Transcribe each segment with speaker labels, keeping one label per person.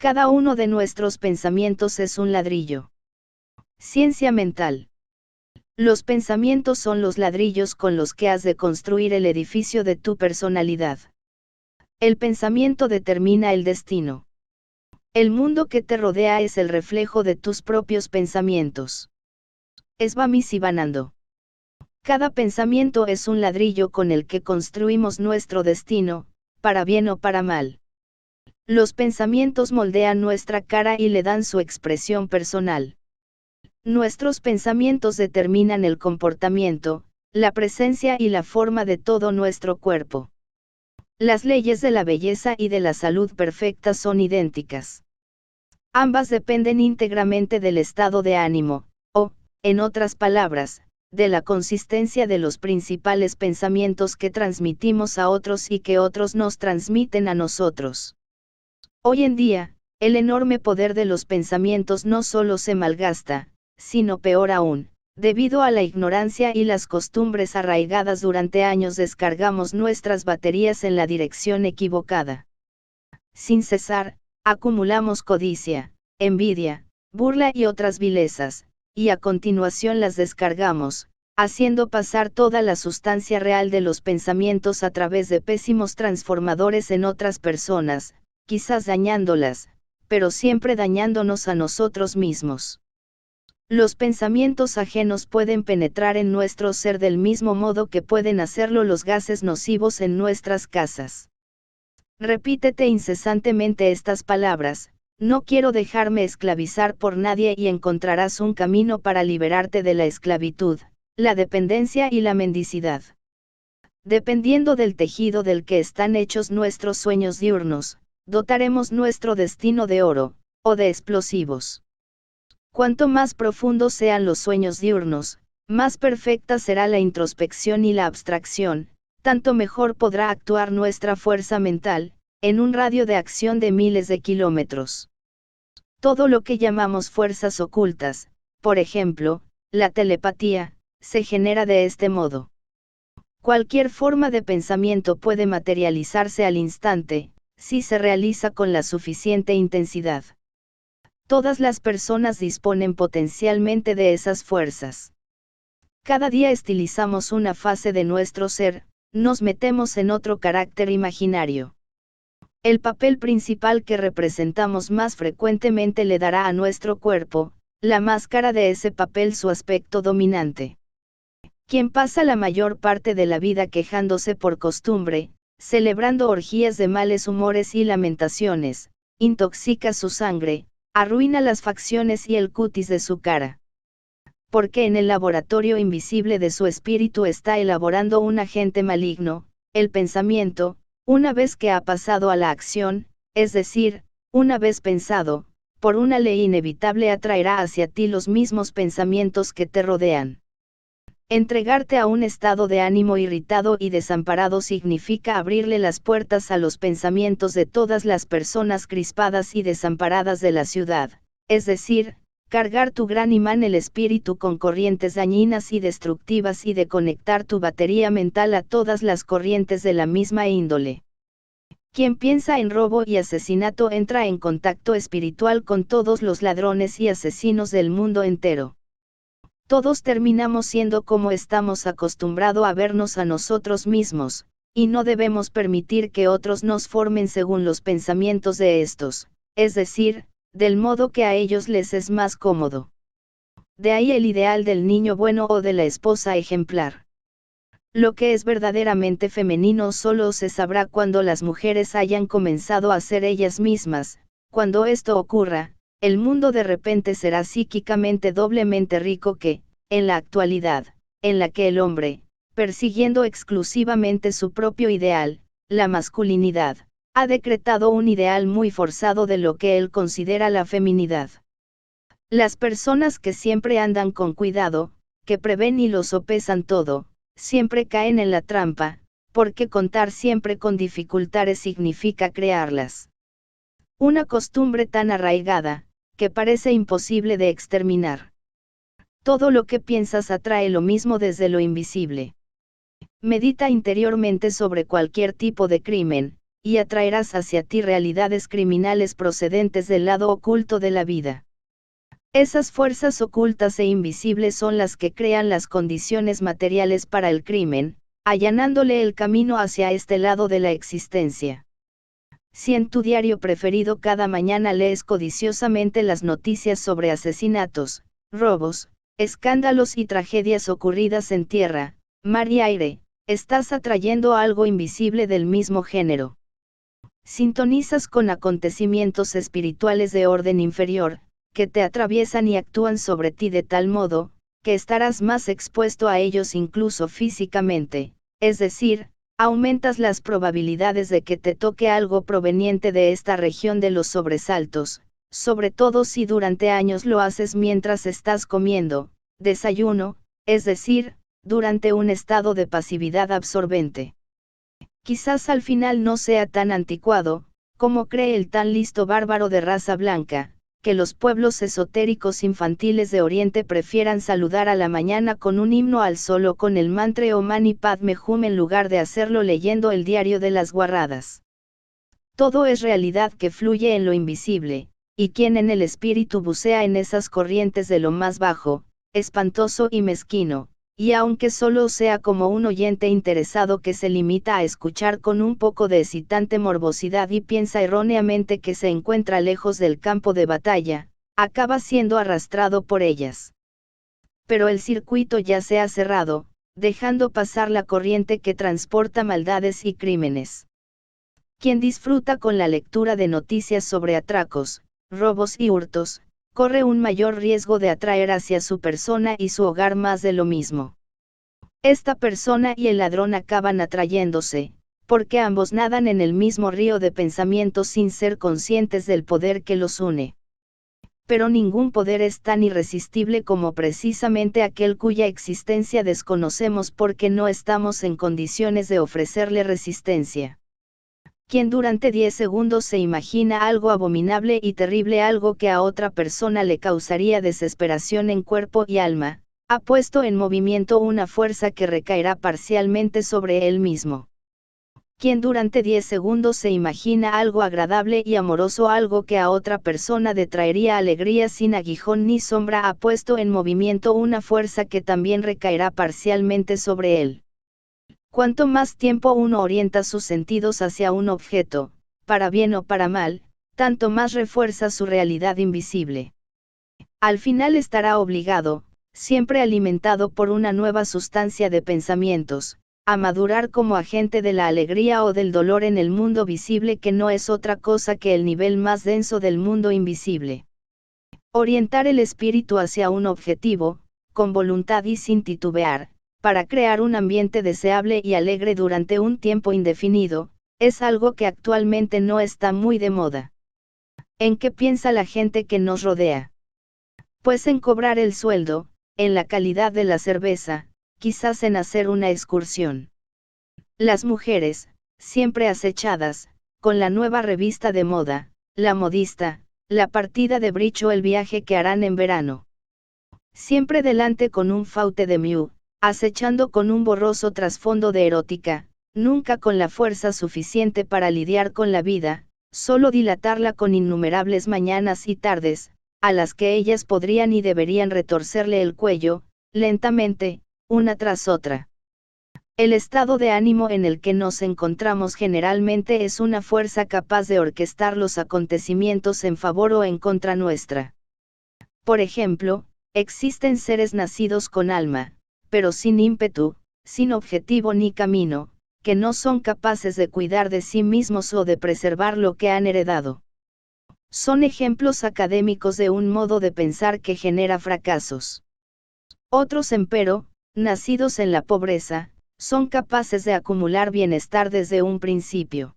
Speaker 1: Cada uno de nuestros pensamientos es un ladrillo. Ciencia mental. Los pensamientos son los ladrillos con los que has de construir el edificio de tu personalidad. El pensamiento determina el destino. El mundo que te rodea es el reflejo de tus propios pensamientos. Swami Sivananda. Cada pensamiento es un ladrillo con el que construimos nuestro destino, para bien o para mal. Los pensamientos moldean nuestra cara y le dan su expresión personal. Nuestros pensamientos determinan el comportamiento, la presencia y la forma de todo nuestro cuerpo. Las leyes de la belleza y de la salud perfecta son idénticas. Ambas dependen íntegramente del estado de ánimo, o, en otras palabras, de la consistencia de los principales pensamientos que transmitimos a otros y que otros nos transmiten a nosotros. Hoy en día, el enorme poder de los pensamientos no solo se malgasta, sino peor aún, debido a la ignorancia y las costumbres arraigadas durante años descargamos nuestras baterías en la dirección equivocada. Sin cesar, acumulamos codicia, envidia, burla y otras vilezas, y a continuación las descargamos, haciendo pasar toda la sustancia real de los pensamientos a través de pésimos transformadores en otras personas, quizás dañándolas, pero siempre dañándonos a nosotros mismos. Los pensamientos ajenos pueden penetrar en nuestro ser del mismo modo que pueden hacerlo los gases nocivos en nuestras casas. Repítete incesantemente estas palabras: no quiero dejarme esclavizar por nadie, y encontrarás un camino para liberarte de la esclavitud, la dependencia y la mendicidad. Dependiendo del tejido del que están hechos nuestros sueños diurnos, dotaremos nuestro destino de oro, o de explosivos. Cuanto más profundos sean los sueños diurnos, más perfecta será la introspección y la abstracción, tanto mejor podrá actuar nuestra fuerza mental, en un radio de acción de miles de kilómetros. Todo lo que llamamos fuerzas ocultas, por ejemplo, la telepatía, se genera de este modo. Cualquier forma de pensamiento puede materializarse al instante, si se realiza con la suficiente intensidad. Todas las personas disponen potencialmente de esas fuerzas. Cada día estilizamos una fase de nuestro ser, nos metemos en otro carácter imaginario. El papel principal que representamos más frecuentemente le dará a nuestro cuerpo, la máscara de ese papel, su aspecto dominante. Quien pasa la mayor parte de la vida quejándose por costumbre, celebrando orgías de males humores y lamentaciones, intoxica su sangre, arruina las facciones y el cutis de su cara. Porque en el laboratorio invisible de su espíritu está elaborando un agente maligno, el pensamiento. Una vez que ha pasado a la acción, es decir, una vez pensado, por una ley inevitable atraerá hacia ti los mismos pensamientos que te rodean. Entregarte a un estado de ánimo irritado y desamparado significa abrirle las puertas a los pensamientos de todas las personas crispadas y desamparadas de la ciudad, es decir, cargar tu gran imán, el espíritu, con corrientes dañinas y destructivas, y de conectar tu batería mental a todas las corrientes de la misma índole. Quien piensa en robo y asesinato entra en contacto espiritual con todos los ladrones y asesinos del mundo entero. Todos terminamos siendo como estamos acostumbrados a vernos a nosotros mismos, y no debemos permitir que otros nos formen según los pensamientos de estos, es decir, del modo que a ellos les es más cómodo. De ahí el ideal del niño bueno o de la esposa ejemplar. Lo que es verdaderamente femenino solo se sabrá cuando las mujeres hayan comenzado a ser ellas mismas. Cuando esto ocurra, el mundo de repente será psíquicamente doblemente rico que, en la actualidad, en la que el hombre, persiguiendo exclusivamente su propio ideal, la masculinidad, ha decretado un ideal muy forzado de lo que él considera la feminidad. Las personas que siempre andan con cuidado, que prevén y lo sopesan todo, siempre caen en la trampa, porque contar siempre con dificultades significa crearlas. Una costumbre tan arraigada, que parece imposible de exterminar. Todo lo que piensas atrae lo mismo desde lo invisible. Medita interiormente sobre cualquier tipo de crimen, y atraerás hacia ti realidades criminales procedentes del lado oculto de la vida. Esas fuerzas ocultas e invisibles son las que crean las condiciones materiales para el crimen, allanándole el camino hacia este lado de la existencia. Si en tu diario preferido cada mañana lees codiciosamente las noticias sobre asesinatos, robos, escándalos y tragedias ocurridas en tierra, mar y aire, estás atrayendo algo invisible del mismo género. Sintonizas con acontecimientos espirituales de orden inferior, que te atraviesan y actúan sobre ti de tal modo, que estarás más expuesto a ellos incluso físicamente, es decir, aumentas las probabilidades de que te toque algo proveniente de esta región de los sobresaltos, sobre todo si durante años lo haces mientras estás comiendo, desayuno, es decir, durante un estado de pasividad absorbente. Quizás al final no sea tan anticuado, como cree el tan listo bárbaro de raza blanca, que los pueblos esotéricos infantiles de Oriente prefieran saludar a la mañana con un himno al sol o con el mantra Om Mani Padme Hum en lugar de hacerlo leyendo el diario de las guarradas. Todo es realidad que fluye en lo invisible, y quien en el espíritu bucea en esas corrientes de lo más bajo, espantoso y mezquino, y aunque solo sea como un oyente interesado que se limita a escuchar con un poco de excitante morbosidad y piensa erróneamente que se encuentra lejos del campo de batalla, acaba siendo arrastrado por ellas. Pero el circuito ya se ha cerrado, dejando pasar la corriente que transporta maldades y crímenes. Quien disfruta con la lectura de noticias sobre atracos, robos y hurtos, corre un mayor riesgo de atraer hacia su persona y su hogar más de lo mismo. Esta persona y el ladrón acaban atrayéndose, porque ambos nadan en el mismo río de pensamientos sin ser conscientes del poder que los une. Pero ningún poder es tan irresistible como precisamente aquel cuya existencia desconocemos porque no estamos en condiciones de ofrecerle resistencia. Quien durante 10 segundos se imagina algo abominable y terrible, algo que a otra persona le causaría desesperación en cuerpo y alma, ha puesto en movimiento una fuerza que recaerá parcialmente sobre él mismo. Quien durante 10 segundos se imagina algo agradable y amoroso, algo que a otra persona le traería alegría sin aguijón ni sombra, ha puesto en movimiento una fuerza que también recaerá parcialmente sobre él. Cuanto más tiempo uno orienta sus sentidos hacia un objeto, para bien o para mal, tanto más refuerza su realidad invisible. Al final estará obligado, siempre alimentado por una nueva sustancia de pensamientos, a madurar como agente de la alegría o del dolor en el mundo visible, que no es otra cosa que el nivel más denso del mundo invisible. Orientar el espíritu hacia un objetivo, con voluntad y sin titubear, para crear un ambiente deseable y alegre durante un tiempo indefinido, es algo que actualmente no está muy de moda. ¿En qué piensa la gente que nos rodea? Pues en cobrar el sueldo, en la calidad de la cerveza, quizás en hacer una excursión. Las mujeres, siempre acechadas, con la nueva revista de moda, la modista, la partida de bridge o el viaje que harán en verano. Siempre delante con un faute de Mew, acechando con un borroso trasfondo de erótica, nunca con la fuerza suficiente para lidiar con la vida, solo dilatarla con innumerables mañanas y tardes, a las que ellas podrían y deberían retorcerle el cuello, lentamente, una tras otra. El estado de ánimo en el que nos encontramos generalmente es una fuerza capaz de orquestar los acontecimientos en favor o en contra nuestra. Por ejemplo, existen seres nacidos con alma, pero sin ímpetu, sin objetivo ni camino, que no son capaces de cuidar de sí mismos o de preservar lo que han heredado. Son ejemplos académicos de un modo de pensar que genera fracasos. Otros, empero, nacidos en la pobreza, son capaces de acumular bienestar desde un principio.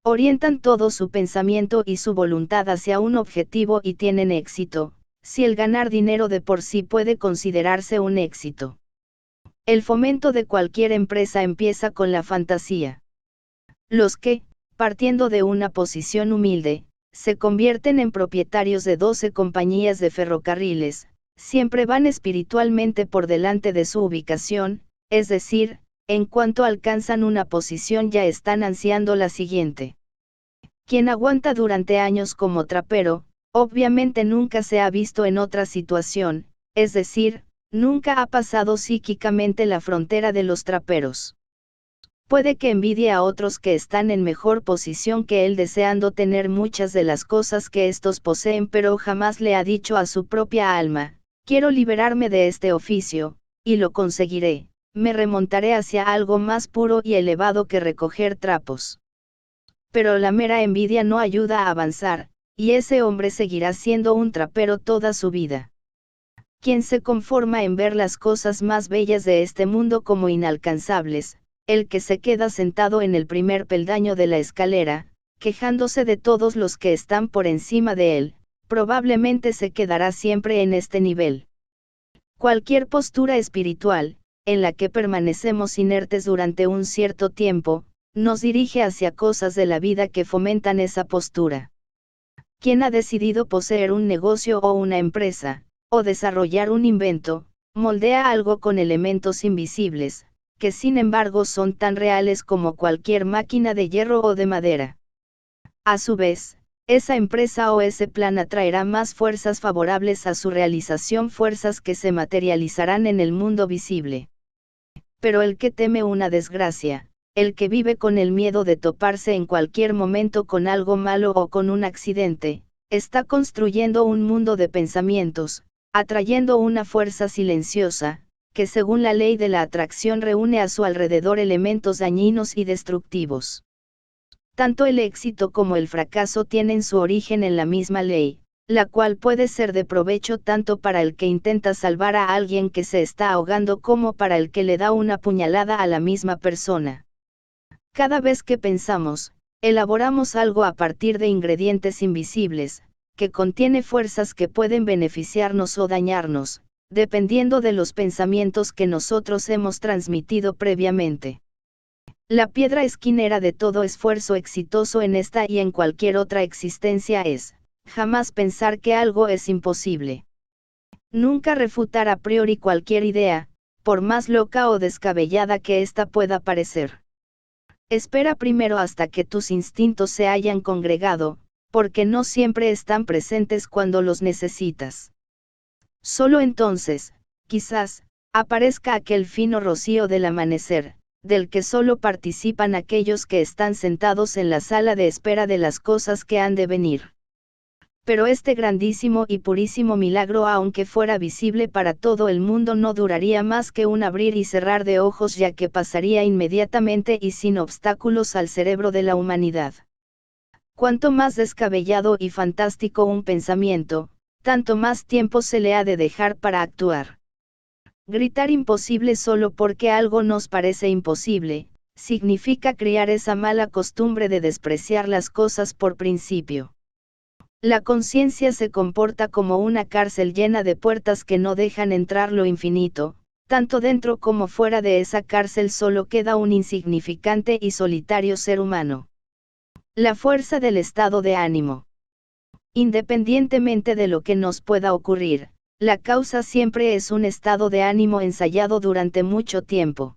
Speaker 1: Orientan todo su pensamiento y su voluntad hacia un objetivo y tienen éxito, si el ganar dinero de por sí puede considerarse un éxito. El fomento de cualquier empresa empieza con la fantasía. Los que, partiendo de una posición humilde, se convierten en propietarios de 12 compañías de ferrocarriles, siempre van espiritualmente por delante de su ubicación, es decir, en cuanto alcanzan una posición ya están ansiando la siguiente. Quien aguanta durante años como trapero, obviamente nunca se ha visto en otra situación, es decir, nunca ha pasado psíquicamente la frontera de los traperos. Puede que envidie a otros que están en mejor posición que él deseando tener muchas de las cosas que estos poseen, pero jamás le ha dicho a su propia alma, quiero liberarme de este oficio, y lo conseguiré, me remontaré hacia algo más puro y elevado que recoger trapos. Pero la mera envidia no ayuda a avanzar, y ese hombre seguirá siendo un trapero toda su vida. Quien se conforma en ver las cosas más bellas de este mundo como inalcanzables, el que se queda sentado en el primer peldaño de la escalera, quejándose de todos los que están por encima de él, probablemente se quedará siempre en este nivel. Cualquier postura espiritual, en la que permanecemos inertes durante un cierto tiempo, nos dirige hacia cosas de la vida que fomentan esa postura. Quien ha decidido poseer un negocio o una empresa, o desarrollar un invento, moldea algo con elementos invisibles, que sin embargo son tan reales como cualquier máquina de hierro o de madera. A su vez, esa empresa o ese plan atraerá más fuerzas favorables a su realización, fuerzas que se materializarán en el mundo visible. Pero el que teme una desgracia, el que vive con el miedo de toparse en cualquier momento con algo malo o con un accidente, está construyendo un mundo de pensamientos, atrayendo una fuerza silenciosa, que según la ley de la atracción reúne a su alrededor elementos dañinos y destructivos. Tanto el éxito como el fracaso tienen su origen en la misma ley, la cual puede ser de provecho tanto para el que intenta salvar a alguien que se está ahogando como para el que le da una puñalada a la misma persona. Cada vez que pensamos, elaboramos algo a partir de ingredientes invisibles, que contiene fuerzas que pueden beneficiarnos o dañarnos, dependiendo de los pensamientos que nosotros hemos transmitido previamente. La piedra esquinera de todo esfuerzo exitoso en esta y en cualquier otra existencia es, jamás pensar que algo es imposible. Nunca refutar a priori cualquier idea, por más loca o descabellada que ésta pueda parecer. Espera primero hasta que tus instintos se hayan congregado, porque no siempre están presentes cuando los necesitas. Solo entonces, quizás, aparezca aquel fino rocío del amanecer, del que solo participan aquellos que están sentados en la sala de espera de las cosas que han de venir. Pero este grandísimo y purísimo milagro, aunque fuera visible para todo el mundo, no duraría más que un abrir y cerrar de ojos, ya que pasaría inmediatamente y sin obstáculos al cerebro de la humanidad. Cuanto más descabellado y fantástico un pensamiento, tanto más tiempo se le ha de dejar para actuar. Gritar imposible solo porque algo nos parece imposible, significa criar esa mala costumbre de despreciar las cosas por principio. La conciencia se comporta como una cárcel llena de puertas que no dejan entrar lo infinito, tanto dentro como fuera de esa cárcel solo queda un insignificante y solitario ser humano. La fuerza del estado de ánimo. Independientemente de lo que nos pueda ocurrir, la causa siempre es un estado de ánimo ensayado durante mucho tiempo.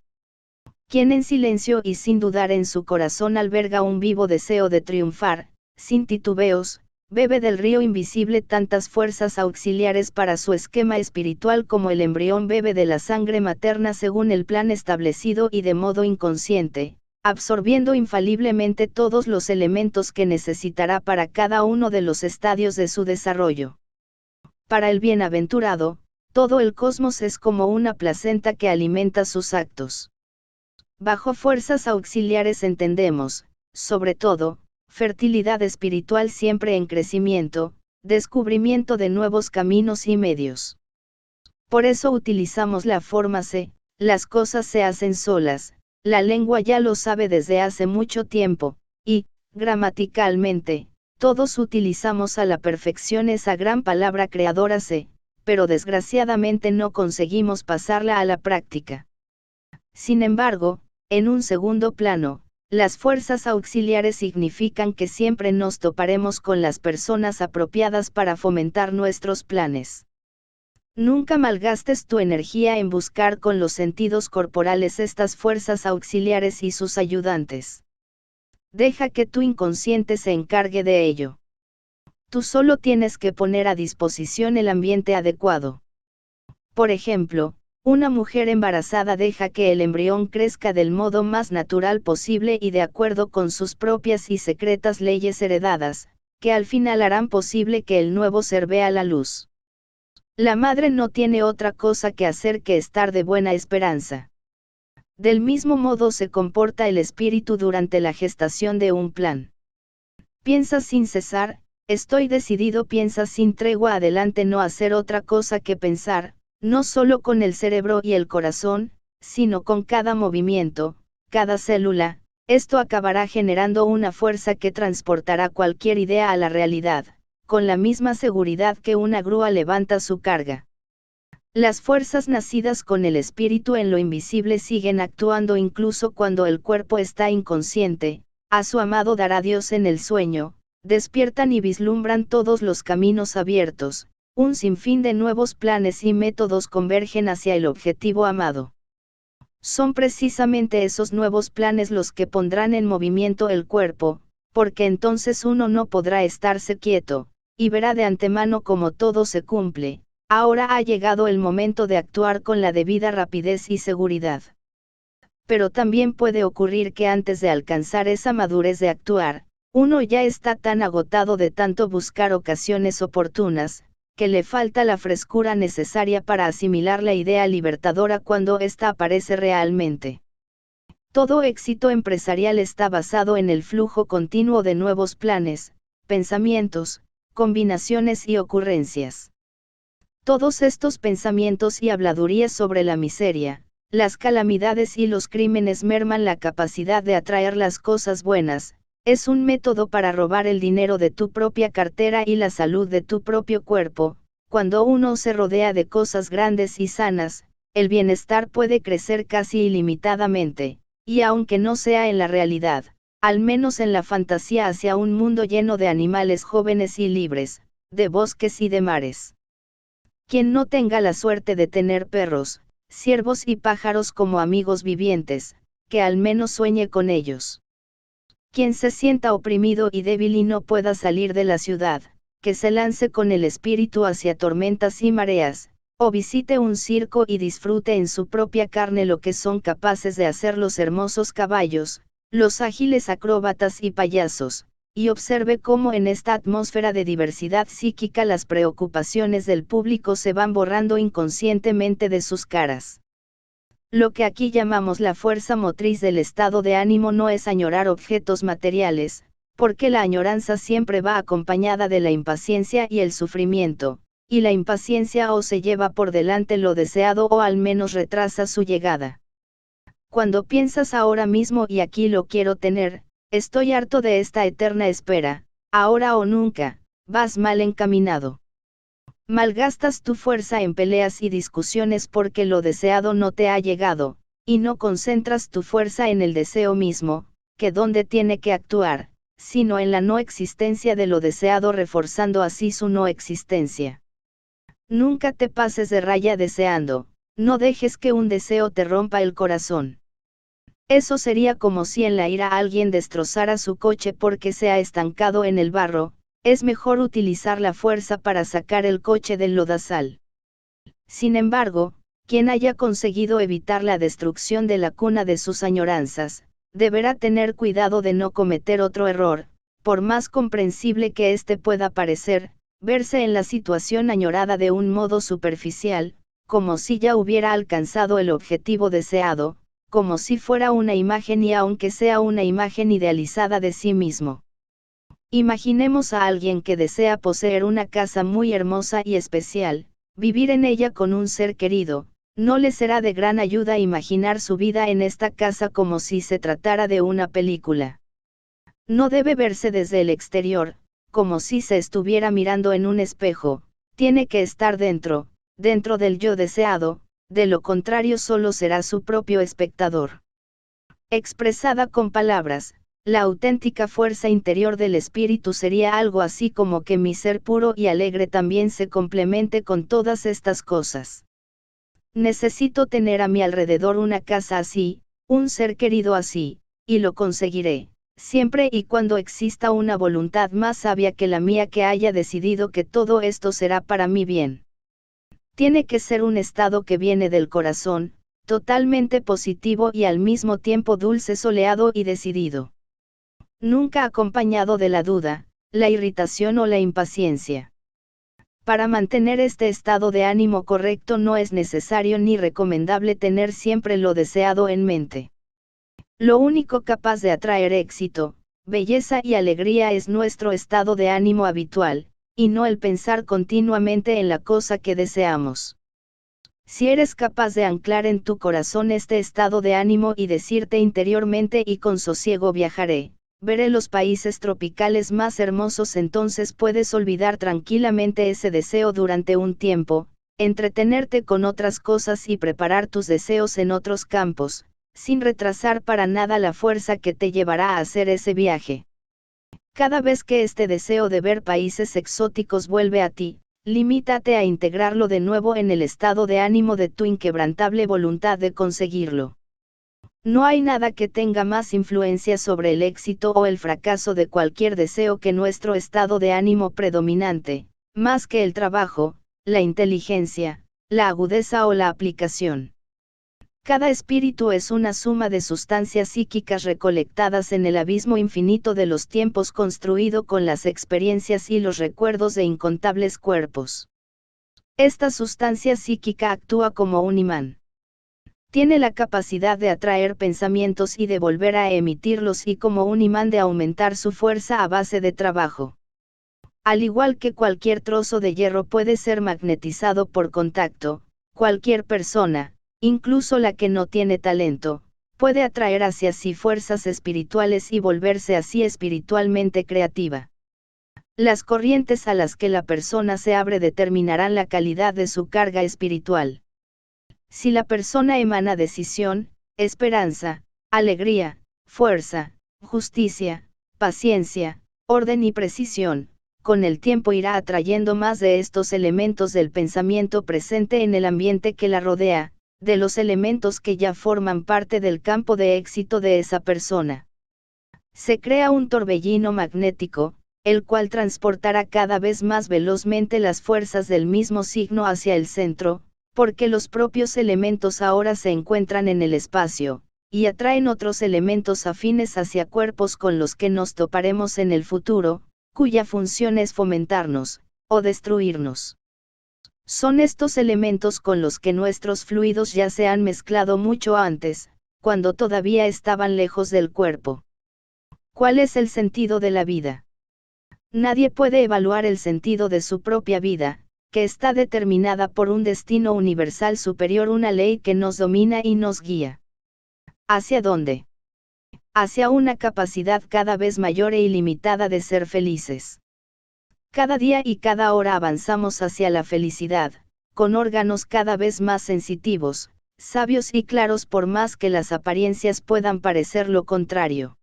Speaker 1: Quien en silencio y sin dudar en su corazón alberga un vivo deseo de triunfar, sin titubeos, bebe del río invisible tantas fuerzas auxiliares para su esquema espiritual como el embrión bebe de la sangre materna según el plan establecido y de modo inconsciente, absorbiendo infaliblemente todos los elementos que necesitará para cada uno de los estadios de su desarrollo. Para el bienaventurado, todo el cosmos es como una placenta que alimenta sus actos. Bajo fuerzas auxiliares entendemos, sobre todo, fertilidad espiritual siempre en crecimiento, descubrimiento de nuevos caminos y medios. Por eso utilizamos la forma se, las cosas se hacen solas, la lengua ya lo sabe desde hace mucho tiempo, y, gramaticalmente, todos utilizamos a la perfección esa gran palabra creadora se, pero desgraciadamente no conseguimos pasarla a la práctica. Sin embargo, en un segundo plano, las fuerzas auxiliares significan que siempre nos toparemos con las personas apropiadas para fomentar nuestros planes. Nunca malgastes tu energía en buscar con los sentidos corporales estas fuerzas auxiliares y sus ayudantes. Deja que tu inconsciente se encargue de ello. Tú solo tienes que poner a disposición el ambiente adecuado. Por ejemplo, una mujer embarazada deja que el embrión crezca del modo más natural posible y de acuerdo con sus propias y secretas leyes heredadas, que al final harán posible que el nuevo ser vea la luz. La madre no tiene otra cosa que hacer que estar de buena esperanza. Del mismo modo se comporta el espíritu durante la gestación de un plan. Piensa sin cesar, estoy decidido, piensa sin tregua, adelante, no hacer otra cosa que pensar, no solo con el cerebro y el corazón, sino con cada movimiento, cada célula. Esto acabará generando una fuerza que transportará cualquier idea a la realidad, con la misma seguridad que una grúa levanta su carga. Las fuerzas nacidas con el espíritu en lo invisible siguen actuando incluso cuando el cuerpo está inconsciente. A su amado dará Dios en el sueño, despiertan y vislumbran todos los caminos abiertos, un sinfín de nuevos planes y métodos convergen hacia el objetivo amado. Son precisamente esos nuevos planes los que pondrán en movimiento el cuerpo, porque entonces uno no podrá estarse quieto, y verá de antemano cómo todo se cumple. Ahora ha llegado el momento de actuar con la debida rapidez y seguridad. Pero también puede ocurrir que antes de alcanzar esa madurez de actuar, uno ya está tan agotado de tanto buscar ocasiones oportunas, que le falta la frescura necesaria para asimilar la idea libertadora cuando ésta aparece realmente. Todo éxito empresarial está basado en el flujo continuo de nuevos planes, pensamientos, combinaciones y ocurrencias. Todos estos pensamientos y habladurías sobre la miseria, las calamidades y los crímenes merman la capacidad de atraer las cosas buenas. Es un método para robar el dinero de tu propia cartera y la salud de tu propio cuerpo. Cuando uno se rodea de cosas grandes y sanas, el bienestar puede crecer casi ilimitadamente, y aunque no sea en la realidad, al menos en la fantasía, hacia un mundo lleno de animales jóvenes y libres, de bosques y de mares. Quien no tenga la suerte de tener perros, ciervos y pájaros como amigos vivientes, que al menos sueñe con ellos. Quien se sienta oprimido y débil y no pueda salir de la ciudad, que se lance con el espíritu hacia tormentas y mareas, o visite un circo y disfrute en su propia carne lo que son capaces de hacer los hermosos caballos, los ágiles acróbatas y payasos, y observe cómo en esta atmósfera de diversidad psíquica las preocupaciones del público se van borrando inconscientemente de sus caras. Lo que aquí llamamos la fuerza motriz del estado de ánimo no es añorar objetos materiales, porque la añoranza siempre va acompañada de la impaciencia y el sufrimiento, y la impaciencia o se lleva por delante lo deseado o al menos retrasa su llegada. Cuando piensas ahora mismo y aquí lo quiero tener, estoy harto de esta eterna espera, ahora o nunca, vas mal encaminado. Malgastas tu fuerza en peleas y discusiones porque lo deseado no te ha llegado, y no concentras tu fuerza en el deseo mismo, que donde tiene que actuar, sino en la no existencia de lo deseado, reforzando así su no existencia. Nunca te pases de raya deseando, no dejes que un deseo te rompa el corazón. Eso sería como si en la ira alguien destrozara su coche porque se ha estancado en el barro. Es mejor utilizar la fuerza para sacar el coche del lodazal. Sin embargo, quien haya conseguido evitar la destrucción de la cuna de sus añoranzas, deberá tener cuidado de no cometer otro error, por más comprensible que éste pueda parecer, verse en la situación añorada de un modo superficial, como si ya hubiera alcanzado el objetivo deseado, como si fuera una imagen y aunque sea una imagen idealizada de sí mismo. Imaginemos a alguien que desea poseer una casa muy hermosa y especial, vivir en ella con un ser querido. No le será de gran ayuda imaginar su vida en esta casa como si se tratara de una película. No debe verse desde el exterior, como si se estuviera mirando en un espejo, tiene que estar dentro del yo deseado, de lo contrario solo será su propio espectador. Expresada con palabras, La auténtica fuerza interior del espíritu sería algo así como que mi ser puro y alegre también se complemente con todas estas cosas. Necesito tener a mi alrededor una casa así, un ser querido así, y lo conseguiré, siempre y cuando exista una voluntad más sabia que la mía que haya decidido que todo esto será para mi bien. Tiene que ser un estado que viene del corazón, totalmente positivo y al mismo tiempo dulce, soleado y decidido. Nunca acompañado de la duda, la irritación o la impaciencia. Para mantener este estado de ánimo correcto no es necesario ni recomendable tener siempre lo deseado en mente. Lo único capaz de atraer éxito, belleza y alegría es nuestro estado de ánimo habitual, y no el pensar continuamente en la cosa que deseamos. Si eres capaz de anclar en tu corazón este estado de ánimo y decirte interiormente y con sosiego viajaré, veré los países tropicales más hermosos, entonces puedes olvidar tranquilamente ese deseo durante un tiempo, entretenerte con otras cosas y preparar tus deseos en otros campos, sin retrasar para nada la fuerza que te llevará a hacer ese viaje. Cada vez que este deseo de ver países exóticos vuelve a ti, limítate a integrarlo de nuevo en el estado de ánimo de tu inquebrantable voluntad de conseguirlo. No hay nada que tenga más influencia sobre el éxito o el fracaso de cualquier deseo que nuestro estado de ánimo predominante, más que el trabajo, la inteligencia, la agudeza o la aplicación. Cada espíritu es una suma de sustancias psíquicas recolectadas en el abismo infinito de los tiempos, construido con las experiencias y los recuerdos de incontables cuerpos. Esta sustancia psíquica actúa como un imán. Tiene la capacidad de atraer pensamientos y de volver a emitirlos, y como un imán de aumentar su fuerza a base de trabajo. Al igual que cualquier trozo de hierro puede ser magnetizado por contacto, cualquier persona, incluso la que no tiene talento, puede atraer hacia sí fuerzas espirituales y volverse así espiritualmente creativa. Las corrientes a las que la persona se abre determinarán la calidad de su carga espiritual. Si la persona emana decisión, esperanza, alegría, fuerza, justicia, paciencia, orden y precisión, con el tiempo irá atrayendo más de estos elementos del pensamiento presente en el ambiente que la rodea, de los elementos que ya forman parte del campo de éxito de esa persona. Se crea un torbellino magnético, el cual transportará cada vez más velozmente las fuerzas del mismo signo hacia el centro, porque los propios elementos ahora se encuentran en el espacio, y atraen otros elementos afines hacia cuerpos con los que nos toparemos en el futuro, cuya función es fomentarnos, o destruirnos. Son estos elementos con los que nuestros fluidos ya se han mezclado mucho antes, cuando todavía estaban lejos del cuerpo. ¿Cuál es el sentido de la vida? Nadie puede evaluar el sentido de su propia vida, que está determinada por un destino universal superior, una ley que nos domina y nos guía. ¿Hacia dónde? Hacia una capacidad cada vez mayor e ilimitada de ser felices. Cada día y cada hora avanzamos hacia la felicidad, con órganos cada vez más sensitivos, sabios y claros, por más que las apariencias puedan parecer lo contrario.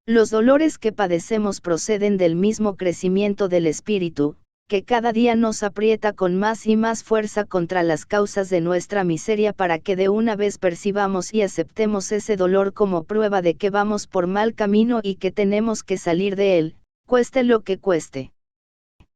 Speaker 1: Los dolores que padecemos proceden del mismo crecimiento del espíritu, que cada día nos aprieta con más y más fuerza contra las causas de nuestra miseria, para que de una vez percibamos y aceptemos ese dolor como prueba de que vamos por mal camino y que tenemos que salir de él, cueste lo que cueste.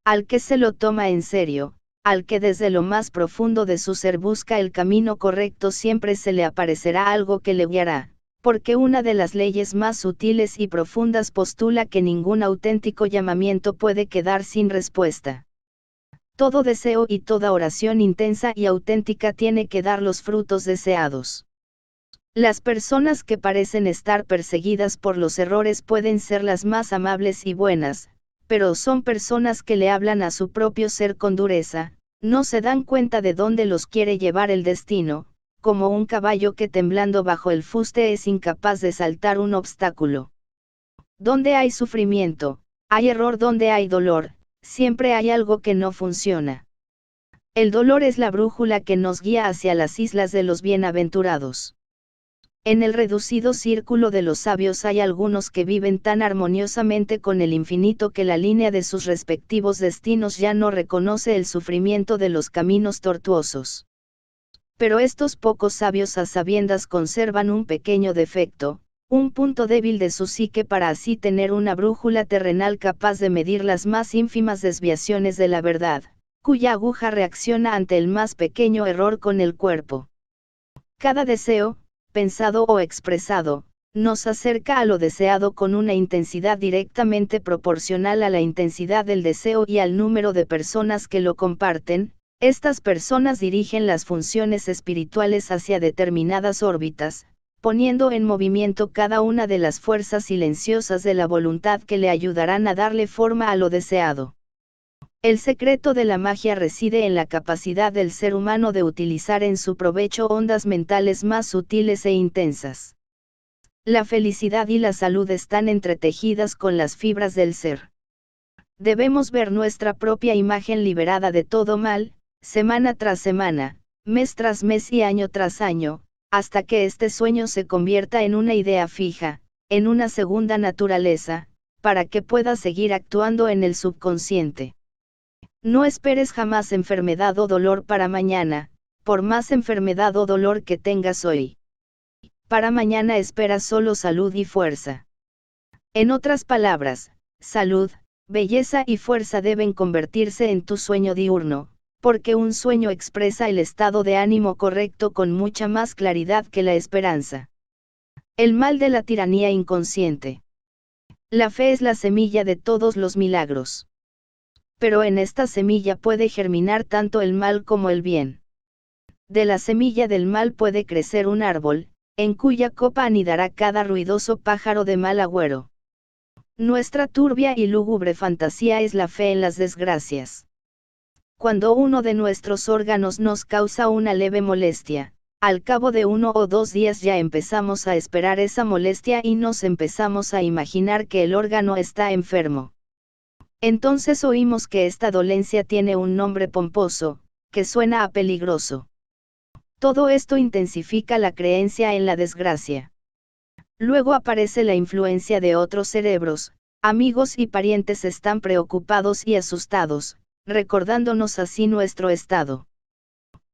Speaker 1: Al que se lo toma en serio, al que desde lo más profundo de su ser busca el camino correcto, siempre se le aparecerá algo que le guiará, porque una de las leyes más sutiles y profundas postula que ningún auténtico llamamiento puede quedar sin respuesta. Todo deseo y toda oración intensa y auténtica tiene que dar los frutos deseados. Las personas que parecen estar perseguidas por los errores pueden ser las más amables y buenas, pero son personas que le hablan a su propio ser con dureza, no se dan cuenta de dónde los quiere llevar el destino, como un caballo que temblando bajo el fuste es incapaz de saltar un obstáculo. Donde hay sufrimiento, hay error; donde hay dolor, siempre hay algo que no funciona. El dolor es la brújula que nos guía hacia las islas de los bienaventurados. En el reducido círculo de los sabios hay algunos que viven tan armoniosamente con el infinito que la línea de sus respectivos destinos ya no reconoce el sufrimiento de los caminos tortuosos. Pero estos pocos sabios a sabiendas conservan un pequeño defecto, un punto débil de su psique para así tener una brújula terrenal capaz de medir las más ínfimas desviaciones de la verdad, cuya aguja reacciona ante el más pequeño error con el cuerpo. Cada deseo, pensado o expresado, nos acerca a lo deseado con una intensidad directamente proporcional a la intensidad del deseo y al número de personas que lo comparten. Estas personas dirigen las funciones espirituales hacia determinadas órbitas, poniendo en movimiento cada una de las fuerzas silenciosas de la voluntad que le ayudarán a darle forma a lo deseado. El secreto de la magia reside en la capacidad del ser humano de utilizar en su provecho ondas mentales más sutiles e intensas. La felicidad y la salud están entretejidas con las fibras del ser. Debemos ver nuestra propia imagen liberada de todo mal, semana tras semana, mes tras mes y año tras año, hasta que este sueño se convierta en una idea fija, en una segunda naturaleza, para que pueda seguir actuando en el subconsciente. No esperes jamás enfermedad o dolor para mañana, por más enfermedad o dolor que tengas hoy. Para mañana espera solo salud y fuerza. En otras palabras, salud, belleza y fuerza deben convertirse en tu sueño diurno, porque un sueño expresa el estado de ánimo correcto con mucha más claridad que la esperanza. El mal de la tiranía inconsciente. La fe es la semilla de todos los milagros. Pero en esta semilla puede germinar tanto el mal como el bien. De la semilla del mal puede crecer un árbol, en cuya copa anidará cada ruidoso pájaro de mal agüero. Nuestra turbia y lúgubre fantasía es la fe en las desgracias. Cuando uno de nuestros órganos nos causa una leve molestia, al cabo de 1 o 2 días ya empezamos a esperar esa molestia y nos empezamos a imaginar que el órgano está enfermo. Entonces oímos que esta dolencia tiene un nombre pomposo, que suena a peligroso. Todo esto intensifica la creencia en la desgracia. Luego aparece la influencia de otros cerebros, amigos y parientes están preocupados y asustados, recordándonos así nuestro estado.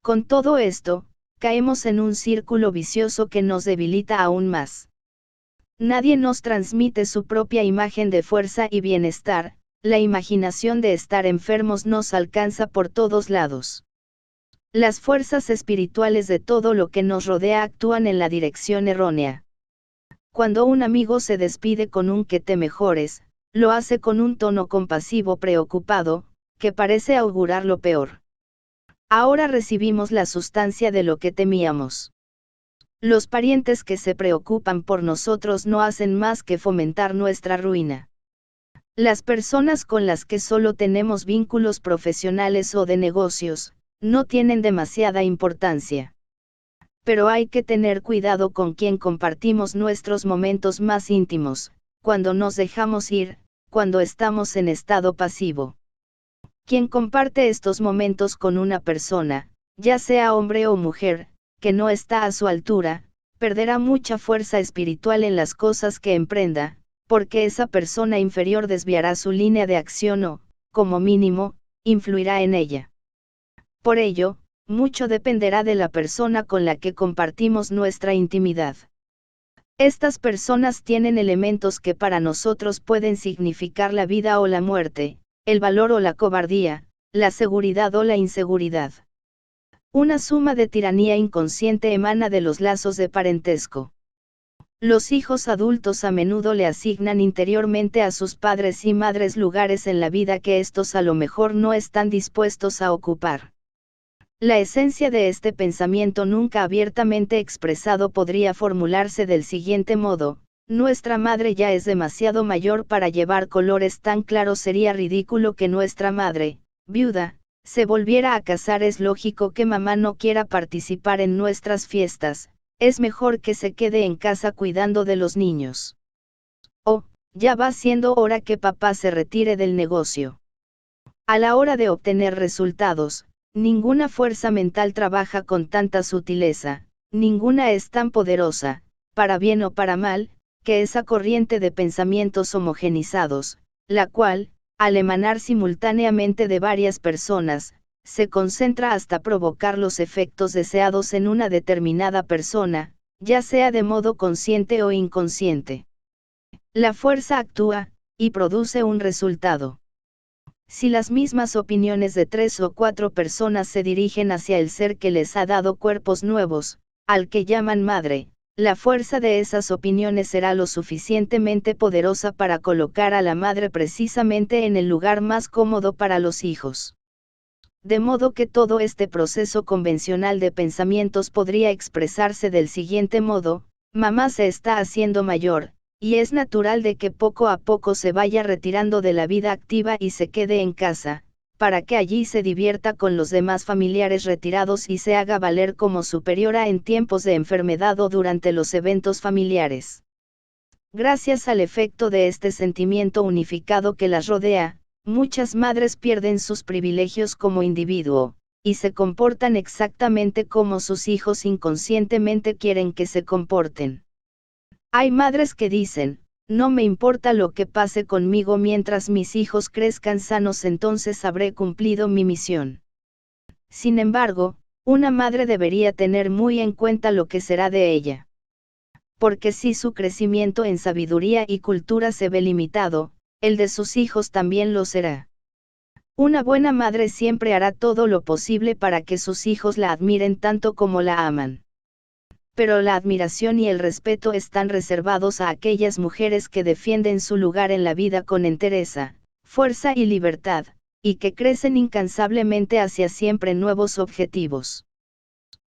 Speaker 1: Con todo esto, caemos en un círculo vicioso que nos debilita aún más. Nadie nos transmite su propia imagen de fuerza y bienestar. La imaginación de estar enfermos nos alcanza por todos lados. Las fuerzas espirituales de todo lo que nos rodea actúan en la dirección errónea. Cuando un amigo se despide con un que te mejores, lo hace con un tono compasivo preocupado, que parece augurar lo peor. Ahora recibimos la sustancia de lo que temíamos. Los parientes que se preocupan por nosotros no hacen más que fomentar nuestra ruina. Las personas con las que solo tenemos vínculos profesionales o de negocios, no tienen demasiada importancia. Pero hay que tener cuidado con quien compartimos nuestros momentos más íntimos, cuando nos dejamos ir, cuando estamos en estado pasivo. Quien comparte estos momentos con una persona, ya sea hombre o mujer, que no está a su altura, perderá mucha fuerza espiritual en las cosas que emprenda, porque esa persona inferior desviará su línea de acción o, como mínimo, influirá en ella. Por ello, mucho dependerá de la persona con la que compartimos nuestra intimidad. Estas personas tienen elementos que para nosotros pueden significar la vida o la muerte, el valor o la cobardía, la seguridad o la inseguridad. Una suma de tiranía inconsciente emana de los lazos de parentesco. Los hijos adultos a menudo le asignan interiormente a sus padres y madres lugares en la vida que estos a lo mejor no están dispuestos a ocupar. La esencia de este pensamiento nunca abiertamente expresado podría formularse del siguiente modo: nuestra madre ya es demasiado mayor para llevar colores tan claros. Sería ridículo que nuestra madre, viuda, se volviera a casar. Es lógico que mamá no quiera participar en nuestras fiestas. Es mejor que se quede en casa cuidando de los niños. Oh, ya va siendo hora que papá se retire del negocio. A la hora de obtener resultados, ninguna fuerza mental trabaja con tanta sutileza, ninguna es tan poderosa, para bien o para mal, que esa corriente de pensamientos homogenizados, la cual, al emanar simultáneamente de varias personas, se concentra hasta provocar los efectos deseados en una determinada persona, ya sea de modo consciente o inconsciente. La fuerza actúa, y produce un resultado. Si las mismas opiniones de 3 o 4 personas se dirigen hacia el ser que les ha dado cuerpos nuevos, al que llaman madre, la fuerza de esas opiniones será lo suficientemente poderosa para colocar a la madre precisamente en el lugar más cómodo para los hijos. De modo que todo este proceso convencional de pensamientos podría expresarse del siguiente modo: mamá se está haciendo mayor, y es natural de que poco a poco se vaya retirando de la vida activa y se quede en casa, para que allí se divierta con los demás familiares retirados y se haga valer como superiora en tiempos de enfermedad o durante los eventos familiares. Gracias al efecto de este sentimiento unificado que las rodea, muchas madres pierden sus privilegios como individuo, y se comportan exactamente como sus hijos inconscientemente quieren que se comporten. Hay madres que dicen: no me importa lo que pase conmigo mientras mis hijos crezcan sanos, entonces habré cumplido mi misión. Sin embargo, una madre debería tener muy en cuenta lo que será de ella. Porque si su crecimiento en sabiduría y cultura se ve limitado, el de sus hijos también lo será. Una buena madre siempre hará todo lo posible para que sus hijos la admiren tanto como la aman. Pero la admiración y el respeto están reservados a aquellas mujeres que defienden su lugar en la vida con entereza, fuerza y libertad, y que crecen incansablemente hacia siempre nuevos objetivos.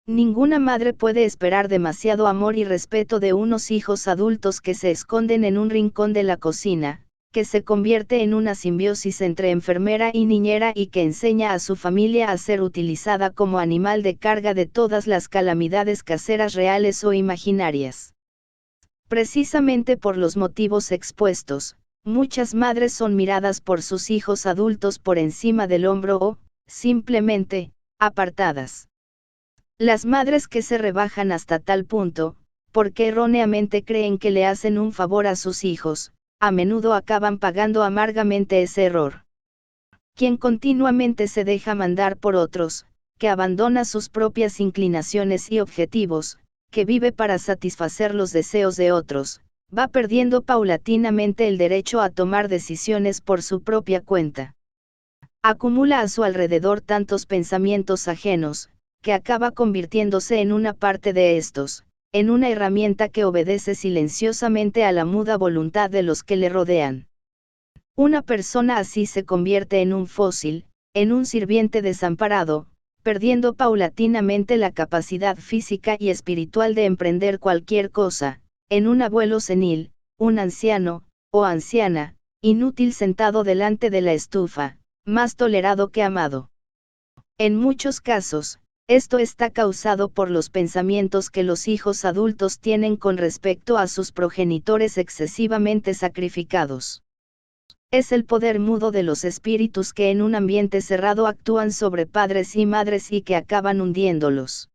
Speaker 1: Ninguna madre puede esperar demasiado amor y respeto de unos hijos adultos que se esconden en un rincón de la cocina, que se convierte en una simbiosis entre enfermera y niñera y que enseña a su familia a ser utilizada como animal de carga de todas las calamidades caseras reales o imaginarias. Precisamente por los motivos expuestos, muchas madres son miradas por sus hijos adultos por encima del hombro o, simplemente, apartadas. Las madres que se rebajan hasta tal punto, porque erróneamente creen que le hacen un favor a sus hijos, a menudo acaban pagando amargamente ese error. Quien continuamente se deja mandar por otros, que abandona sus propias inclinaciones y objetivos, que vive para satisfacer los deseos de otros, va perdiendo paulatinamente el derecho a tomar decisiones por su propia cuenta. Acumula a su alrededor tantos pensamientos ajenos, que acaba convirtiéndose en una parte de estos, en una herramienta que obedece silenciosamente a la muda voluntad de los que le rodean. Una persona así se convierte en un fósil, en un sirviente desamparado, perdiendo paulatinamente la capacidad física y espiritual de emprender cualquier cosa, en un abuelo senil, un anciano, o anciana, inútil sentado delante de la estufa, más tolerado que amado. En muchos casos, esto está causado por los pensamientos que los hijos adultos tienen con respecto a sus progenitores excesivamente sacrificados. Es el poder mudo de los espíritus que en un ambiente cerrado actúan sobre padres y madres y que acaban hundiéndolos.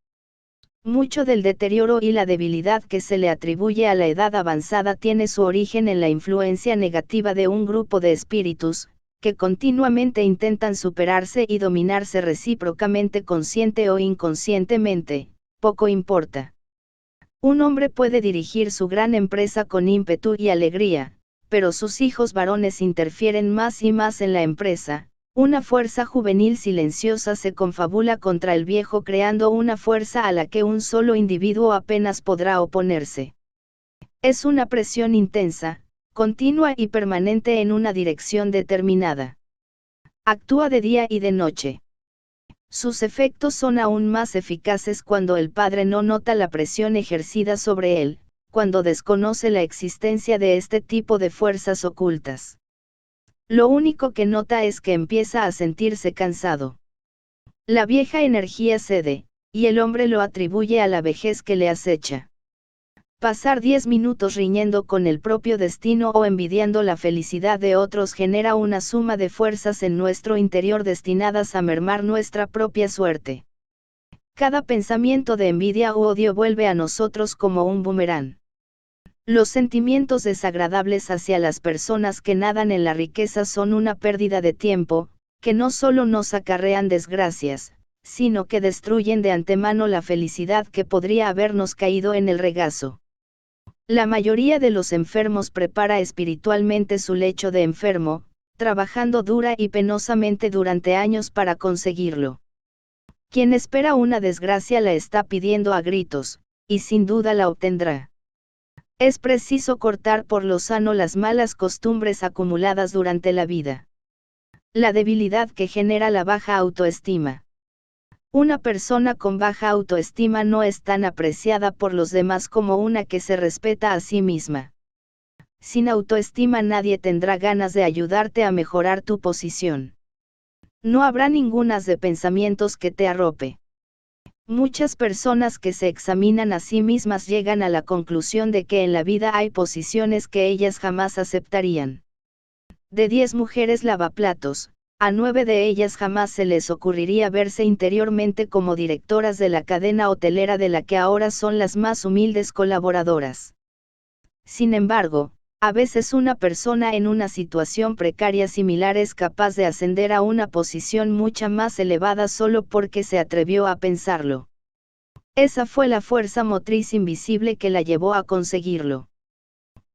Speaker 1: Mucho del deterioro y la debilidad que se le atribuye a la edad avanzada tiene su origen en la influencia negativa de un grupo de espíritus, que continuamente intentan superarse y dominarse recíprocamente consciente o inconscientemente, poco importa. Un hombre puede dirigir su gran empresa con ímpetu y alegría, pero sus hijos varones interfieren más y más en la empresa. Una fuerza juvenil silenciosa se confabula contra el viejo creando una fuerza a la que un solo individuo apenas podrá oponerse. Es una presión intensa, continua y permanente en una dirección determinada. Actúa de día y de noche. Sus efectos son aún más eficaces cuando el padre no nota la presión ejercida sobre él, cuando desconoce la existencia de este tipo de fuerzas ocultas. Lo único que nota es que empieza a sentirse cansado. La vieja energía cede, y el hombre lo atribuye a la vejez que le acecha. Pasar 10 minutos riñendo con el propio destino o envidiando la felicidad de otros genera una suma de fuerzas en nuestro interior destinadas a mermar nuestra propia suerte. Cada pensamiento de envidia u odio vuelve a nosotros como un boomerang. Los sentimientos desagradables hacia las personas que nadan en la riqueza son una pérdida de tiempo, que no solo nos acarrean desgracias, sino que destruyen de antemano la felicidad que podría habernos caído en el regazo. La mayoría de los enfermos prepara espiritualmente su lecho de enfermo, trabajando dura y penosamente durante años para conseguirlo. Quien espera una desgracia la está pidiendo a gritos, y sin duda la obtendrá. Es preciso cortar por lo sano las malas costumbres acumuladas durante la vida. La debilidad que genera la baja autoestima. Una persona con baja autoestima no es tan apreciada por los demás como una que se respeta a sí misma. Sin autoestima nadie tendrá ganas de ayudarte a mejorar tu posición. No habrá ningunas de pensamientos que te arrope. Muchas personas que se examinan a sí mismas llegan a la conclusión de que en la vida hay posiciones que ellas jamás aceptarían. De 10 mujeres lavaplatos, a 9 de ellas jamás se les ocurriría verse interiormente como directoras de la cadena hotelera de la que ahora son las más humildes colaboradoras. Sin embargo, a veces una persona en una situación precaria similar es capaz de ascender a una posición mucho más elevada solo porque se atrevió a pensarlo. Esa fue la fuerza motriz invisible que la llevó a conseguirlo.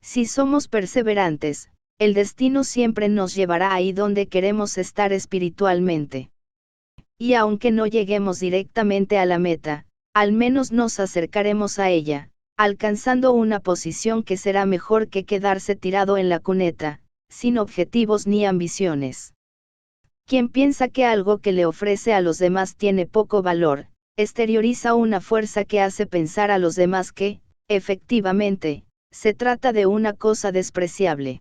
Speaker 1: Si somos perseverantes, el destino siempre nos llevará ahí donde queremos estar espiritualmente. Y aunque no lleguemos directamente a la meta, al menos nos acercaremos a ella, alcanzando una posición que será mejor que quedarse tirado en la cuneta, sin objetivos ni ambiciones. Quien piensa que algo que le ofrece a los demás tiene poco valor, exterioriza una fuerza que hace pensar a los demás que, efectivamente, se trata de una cosa despreciable.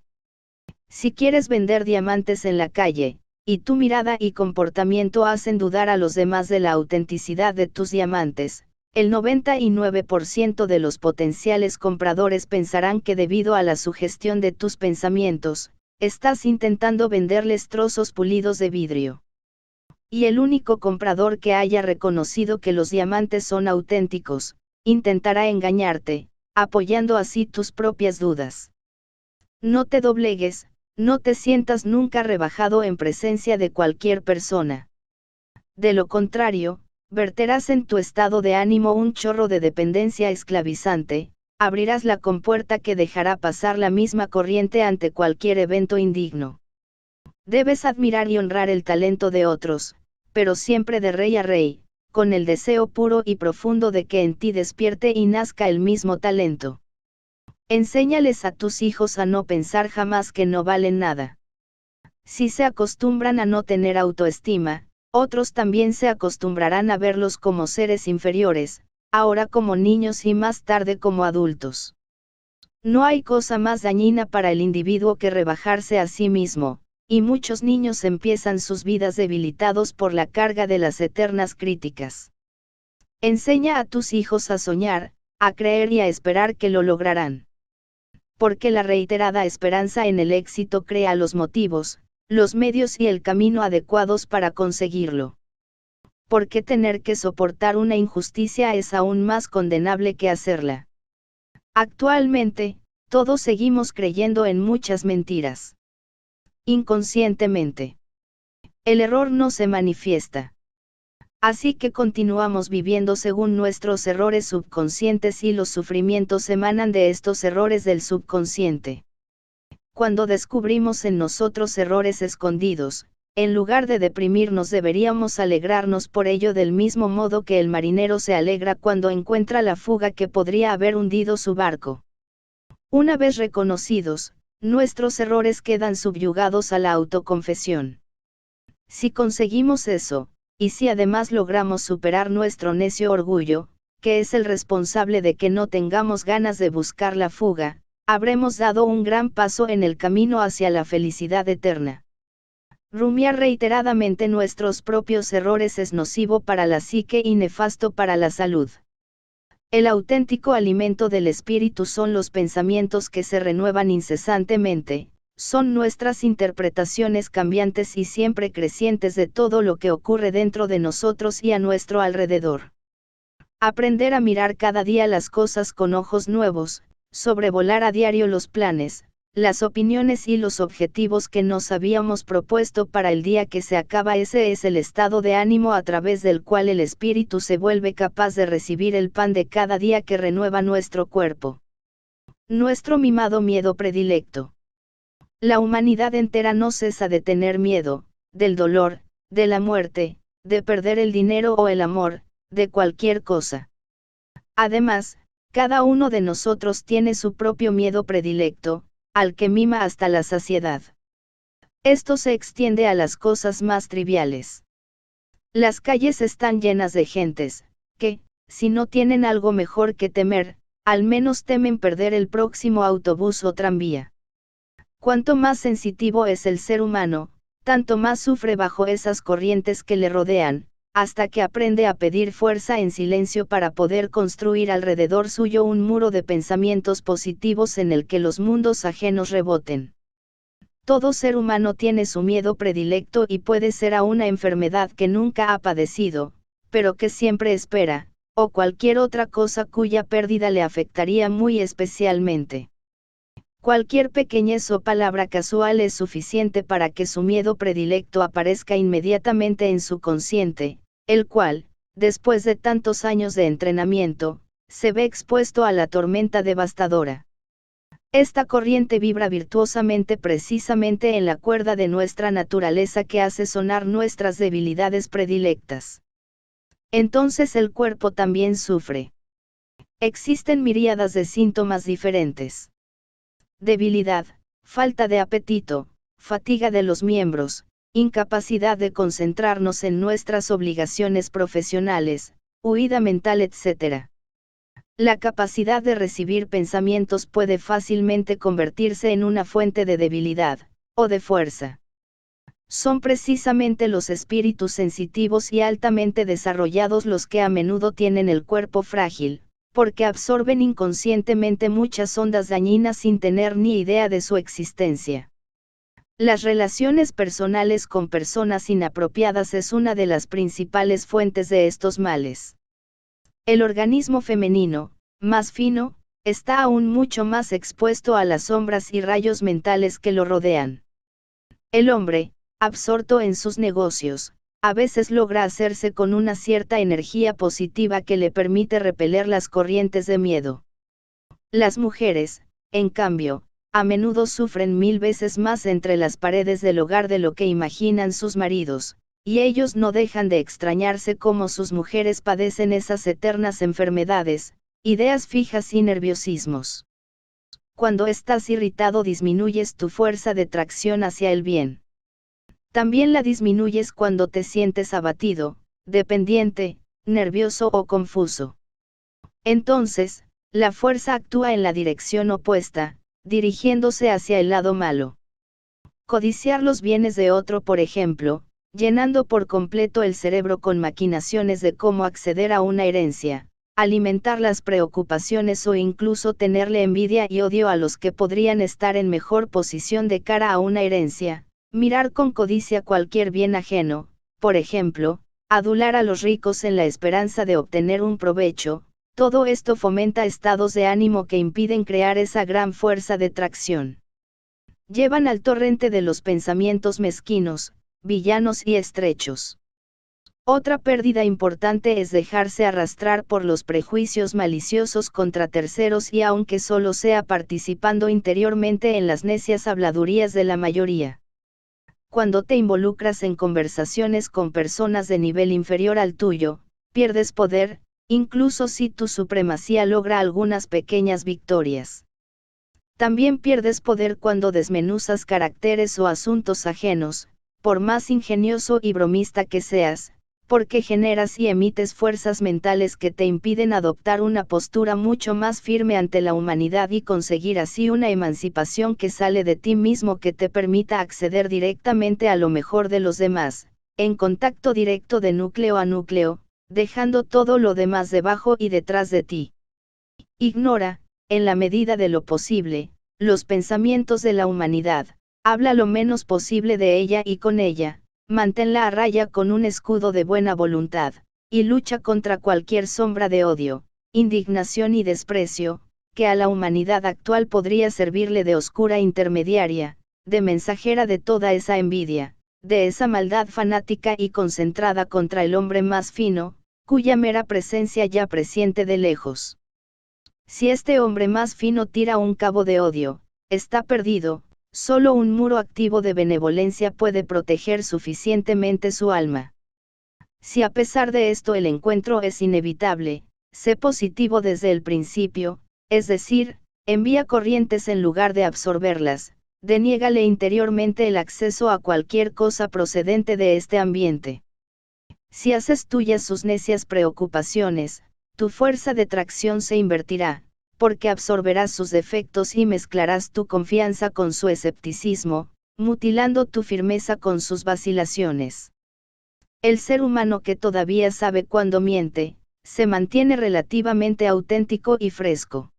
Speaker 1: Si quieres vender diamantes en la calle, y tu mirada y comportamiento hacen dudar a los demás de la autenticidad de tus diamantes, el 99% de los potenciales compradores pensarán que debido a la sugestión de tus pensamientos, estás intentando venderles trozos pulidos de vidrio. Y el único comprador que haya reconocido que los diamantes son auténticos, intentará engañarte, apoyando así tus propias dudas. No te doblegues, no te sientas nunca rebajado en presencia de cualquier persona. De lo contrario, verterás en tu estado de ánimo un chorro de dependencia esclavizante, abrirás la compuerta que dejará pasar la misma corriente ante cualquier evento indigno. Debes admirar y honrar el talento de otros, pero siempre de rey a rey, con el deseo puro y profundo de que en ti despierte y nazca el mismo talento. Enséñales a tus hijos a no pensar jamás que no valen nada. Si se acostumbran a no tener autoestima, otros también se acostumbrarán a verlos como seres inferiores, ahora como niños y más tarde como adultos. No hay cosa más dañina para el individuo que rebajarse a sí mismo, y muchos niños empiezan sus vidas debilitados por la carga de las eternas críticas. Enseña a tus hijos a soñar, a creer y a esperar que lo lograrán. Porque la reiterada esperanza en el éxito crea los motivos, los medios y el camino adecuados para conseguirlo. Porque tener que soportar una injusticia es aún más condenable que hacerla. Actualmente, todos seguimos creyendo en muchas mentiras. Inconscientemente. El error no se manifiesta. Así que continuamos viviendo según nuestros errores subconscientes y los sufrimientos emanan de estos errores del subconsciente. Cuando descubrimos en nosotros errores escondidos, en lugar de deprimirnos deberíamos alegrarnos por ello del mismo modo que el marinero se alegra cuando encuentra la fuga que podría haber hundido su barco. Una vez reconocidos, nuestros errores quedan subyugados a la autoconfesión. Si conseguimos eso, y si además logramos superar nuestro necio orgullo, que es el responsable de que no tengamos ganas de buscar la fuga, habremos dado un gran paso en el camino hacia la felicidad eterna. Rumiar reiteradamente nuestros propios errores es nocivo para la psique y nefasto para la salud. El auténtico alimento del espíritu son los pensamientos que se renuevan incesantemente, son nuestras interpretaciones cambiantes y siempre crecientes de todo lo que ocurre dentro de nosotros y a nuestro alrededor. Aprender a mirar cada día las cosas con ojos nuevos, sobrevolar a diario los planes, las opiniones y los objetivos que nos habíamos propuesto para el día que se acaba. Ese es el estado de ánimo a través del cual el espíritu se vuelve capaz de recibir el pan de cada día que renueva nuestro cuerpo. Nuestro mimado miedo predilecto. La humanidad entera no cesa de tener miedo, del dolor, de la muerte, de perder el dinero o el amor, de cualquier cosa. Además, cada uno de nosotros tiene su propio miedo predilecto, al que mima hasta la saciedad. Esto se extiende a las cosas más triviales. Las calles están llenas de gentes, que, si no tienen algo mejor que temer, al menos temen perder el próximo autobús o tranvía. Cuanto más sensitivo es el ser humano, tanto más sufre bajo esas corrientes que le rodean, hasta que aprende a pedir fuerza en silencio para poder construir alrededor suyo un muro de pensamientos positivos en el que los mundos ajenos reboten. Todo ser humano tiene su miedo predilecto y puede ser a una enfermedad que nunca ha padecido, pero que siempre espera, o cualquier otra cosa cuya pérdida le afectaría muy especialmente. Cualquier pequeñez o palabra casual es suficiente para que su miedo predilecto aparezca inmediatamente en su consciente, el cual, después de tantos años de entrenamiento, se ve expuesto a la tormenta devastadora. Esta corriente vibra virtuosamente precisamente en la cuerda de nuestra naturaleza que hace sonar nuestras debilidades predilectas. Entonces el cuerpo también sufre. Existen miríadas de síntomas diferentes. Debilidad, falta de apetito, fatiga de los miembros, incapacidad de concentrarnos en nuestras obligaciones profesionales, huida mental, etc. La capacidad de recibir pensamientos puede fácilmente convertirse en una fuente de debilidad, o de fuerza. Son precisamente los espíritus sensitivos y altamente desarrollados los que a menudo tienen el cuerpo frágil, porque absorben inconscientemente muchas ondas dañinas sin tener ni idea de su existencia. Las relaciones personales con personas inapropiadas es una de las principales fuentes de estos males. El organismo femenino, más fino, está aún mucho más expuesto a las sombras y rayos mentales que lo rodean. El hombre, absorto en sus negocios, a veces logra hacerse con una cierta energía positiva que le permite repeler las corrientes de miedo. Las mujeres, en cambio, a menudo sufren 1000 veces más entre las paredes del hogar de lo que imaginan sus maridos, y ellos no dejan de extrañarse cómo sus mujeres padecen esas eternas enfermedades, ideas fijas y nerviosismos. Cuando estás irritado disminuyes tu fuerza de tracción hacia el bien. También la disminuyes cuando te sientes abatido, dependiente, nervioso o confuso. Entonces, la fuerza actúa en la dirección opuesta, dirigiéndose hacia el lado malo. Codiciar los bienes de otro, por ejemplo, llenando por completo el cerebro con maquinaciones de cómo acceder a una herencia, alimentar las preocupaciones o incluso tenerle envidia y odio a los que podrían estar en mejor posición de cara a una herencia. Mirar con codicia cualquier bien ajeno, por ejemplo, adular a los ricos en la esperanza de obtener un provecho, todo esto fomenta estados de ánimo que impiden crear esa gran fuerza de tracción. Llevan al torrente de los pensamientos mezquinos, villanos y estrechos. Otra pérdida importante es dejarse arrastrar por los prejuicios maliciosos contra terceros y aunque solo sea participando interiormente en las necias habladurías de la mayoría. Cuando te involucras en conversaciones con personas de nivel inferior al tuyo, pierdes poder, incluso si tu supremacía logra algunas pequeñas victorias. También pierdes poder cuando desmenuzas caracteres o asuntos ajenos, por más ingenioso y bromista que seas, porque generas y emites fuerzas mentales que te impiden adoptar una postura mucho más firme ante la humanidad y conseguir así una emancipación que sale de ti mismo que te permita acceder directamente a lo mejor de los demás, en contacto directo de núcleo a núcleo, dejando todo lo demás debajo y detrás de ti. Ignora, en la medida de lo posible, los pensamientos de la humanidad, habla lo menos posible de ella y con ella. Manténla a raya con un escudo de buena voluntad, y lucha contra cualquier sombra de odio, indignación y desprecio, que a la humanidad actual podría servirle de oscura intermediaria, de mensajera de toda esa envidia, de esa maldad fanática y concentrada contra el hombre más fino, cuya mera presencia ya presiente de lejos. Si este hombre más fino tira un cabo de odio, está perdido, solo un muro activo de benevolencia puede proteger suficientemente su alma. Si a pesar de esto el encuentro es inevitable, sé positivo desde el principio, es decir, envía corrientes en lugar de absorberlas, deniégale interiormente el acceso a cualquier cosa procedente de este ambiente. Si haces tuyas sus necias preocupaciones, tu fuerza de tracción se invertirá, porque absorberás sus defectos y mezclarás tu confianza con su escepticismo, mutilando tu firmeza con sus vacilaciones. El ser humano que todavía sabe cuándo miente, se mantiene relativamente auténtico y fresco.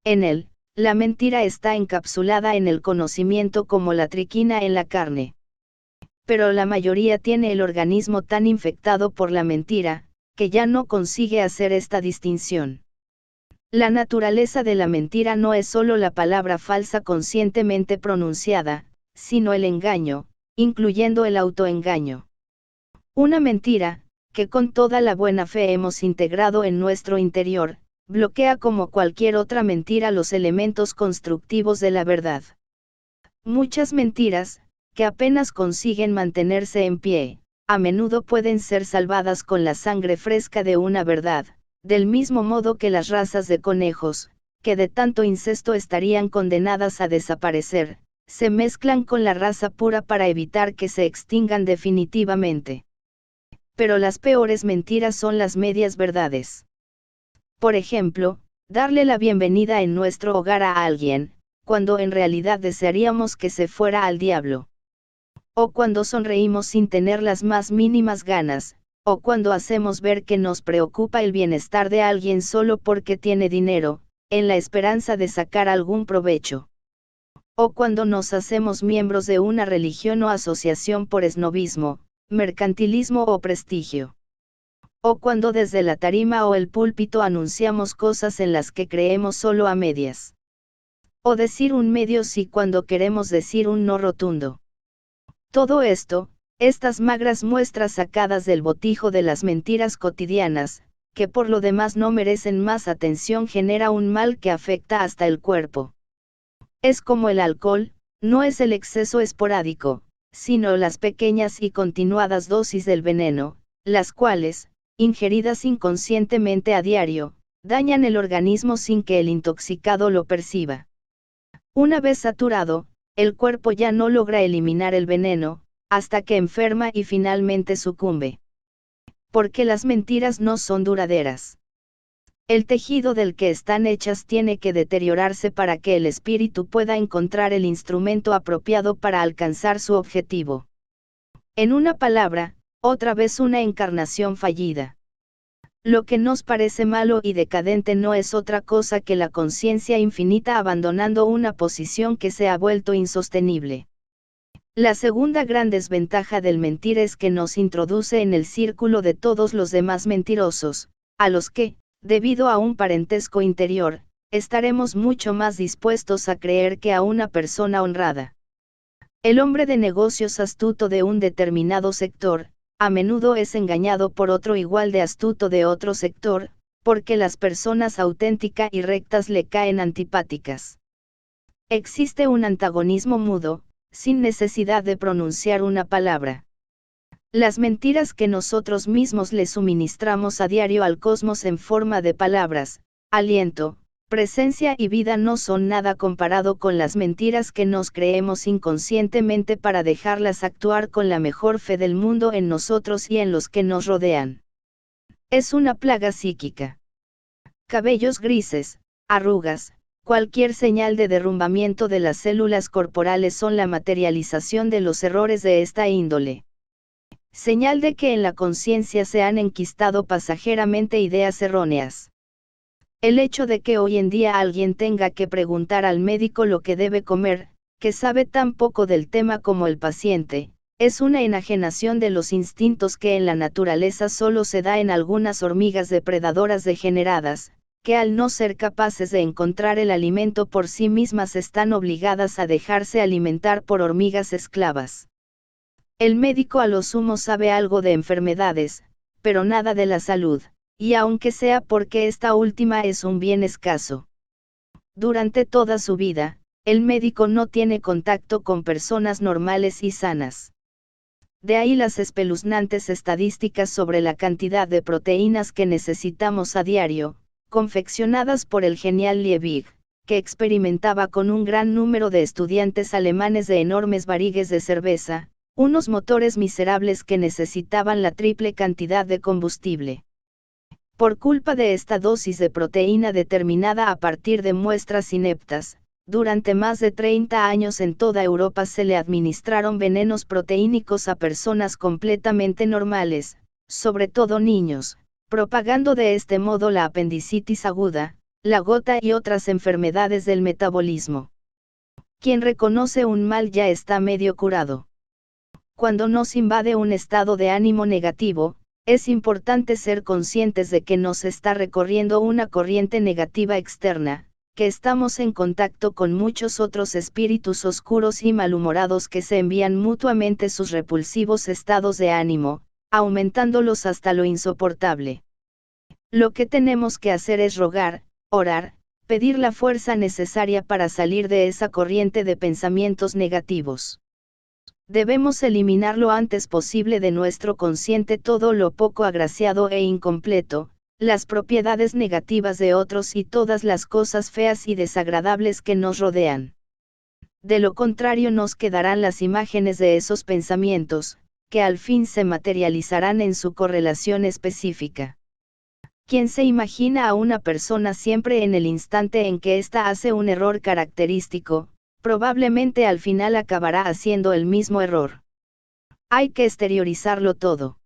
Speaker 1: En él, la mentira está encapsulada en el conocimiento como la triquina en la carne. Pero la mayoría tiene el organismo tan infectado por la mentira, que ya no consigue hacer esta distinción. La naturaleza de la mentira no es solo la palabra falsa conscientemente pronunciada, sino el engaño, incluyendo el autoengaño. Una mentira, que con toda la buena fe hemos integrado en nuestro interior, bloquea como cualquier otra mentira los elementos constructivos de la verdad. Muchas mentiras, que apenas consiguen mantenerse en pie, a menudo pueden ser salvadas con la sangre fresca de una verdad, del mismo modo que las razas de conejos, que de tanto incesto estarían condenadas a desaparecer, se mezclan con la raza pura para evitar que se extingan definitivamente. Pero las peores mentiras son las medias verdades. Por ejemplo, darle la bienvenida en nuestro hogar a alguien, cuando en realidad desearíamos que se fuera al diablo. O cuando sonreímos sin tener las más mínimas ganas, o cuando hacemos ver que nos preocupa el bienestar de alguien solo porque tiene dinero, en la esperanza de sacar algún provecho. O cuando nos hacemos miembros de una religión o asociación por esnobismo, mercantilismo o prestigio. O cuando desde la tarima o el púlpito anunciamos cosas en las que creemos solo a medias. O decir un medio sí cuando queremos decir un no rotundo. Todo esto, estas magras muestras sacadas del botijo de las mentiras cotidianas, que por lo demás no merecen más atención, genera un mal que afecta hasta el cuerpo. Es como el alcohol, no es el exceso esporádico, sino las pequeñas y continuadas dosis del veneno, las cuales, ingeridas inconscientemente a diario, dañan el organismo sin que el intoxicado lo perciba. Una vez saturado, el cuerpo ya no logra eliminar el veneno, hasta que enferma y finalmente sucumbe. Porque las mentiras no son duraderas. El tejido del que están hechas tiene que deteriorarse para que el espíritu pueda encontrar el instrumento apropiado para alcanzar su objetivo. En una palabra, otra vez una encarnación fallida. Lo que nos parece malo y decadente no es otra cosa que la conciencia infinita abandonando una posición que se ha vuelto insostenible. La segunda gran desventaja del mentir es que nos introduce en el círculo de todos los demás mentirosos, a los que, debido a un parentesco interior, estaremos mucho más dispuestos a creer que a una persona honrada. El hombre de negocios astuto de un determinado sector, a menudo es engañado por otro igual de astuto de otro sector, porque las personas auténticas y rectas le caen antipáticas. Existe un antagonismo mudo, sin necesidad de pronunciar una palabra. Las mentiras que nosotros mismos le suministramos a diario al cosmos en forma de palabras, aliento, presencia y vida no son nada comparado con las mentiras que nos creemos inconscientemente para dejarlas actuar con la mejor fe del mundo en nosotros y en los que nos rodean. Es una plaga psíquica. Cabellos grises, arrugas, cualquier señal de derrumbamiento de las células corporales son la materialización de los errores de esta índole. Señal de que en la conciencia se han enquistado pasajeramente ideas erróneas. El hecho de que hoy en día alguien tenga que preguntar al médico lo que debe comer, que sabe tan poco del tema como el paciente, es una enajenación de los instintos que en la naturaleza solo se da en algunas hormigas depredadoras degeneradas, que al no ser capaces de encontrar el alimento por sí mismas están obligadas a dejarse alimentar por hormigas esclavas. El médico a lo sumo sabe algo de enfermedades, pero nada de la salud, y aunque sea porque esta última es un bien escaso. Durante toda su vida, el médico no tiene contacto con personas normales y sanas. De ahí las espeluznantes estadísticas sobre la cantidad de proteínas que necesitamos a diario, confeccionadas por el genial Liebig, que experimentaba con un gran número de estudiantes alemanes de enormes barrigues de cerveza, unos motores miserables que necesitaban la triple cantidad de combustible. Por culpa de esta dosis de proteína determinada a partir de muestras ineptas, durante más de 30 años en toda Europa se le administraron venenos proteínicos a personas completamente normales, sobre todo niños, propagando de este modo la apendicitis aguda, la gota y otras enfermedades del metabolismo. Quien reconoce un mal ya está medio curado. Cuando nos invade un estado de ánimo negativo, es importante ser conscientes de que nos está recorriendo una corriente negativa externa, que estamos en contacto con muchos otros espíritus oscuros y malhumorados que se envían mutuamente sus repulsivos estados de ánimo, aumentándolos hasta lo insoportable. Lo que tenemos que hacer es rogar, orar, pedir la fuerza necesaria para salir de esa corriente de pensamientos negativos. Debemos eliminar lo antes posible de nuestro consciente todo lo poco agraciado e incompleto, las propiedades negativas de otros y todas las cosas feas y desagradables que nos rodean. De lo contrario nos quedarán las imágenes de esos pensamientos, que al fin se materializarán en su correlación específica. Quien se imagina a una persona siempre en el instante en que ésta hace un error característico, probablemente al final acabará haciendo el mismo error. Hay que exteriorizarlo todo.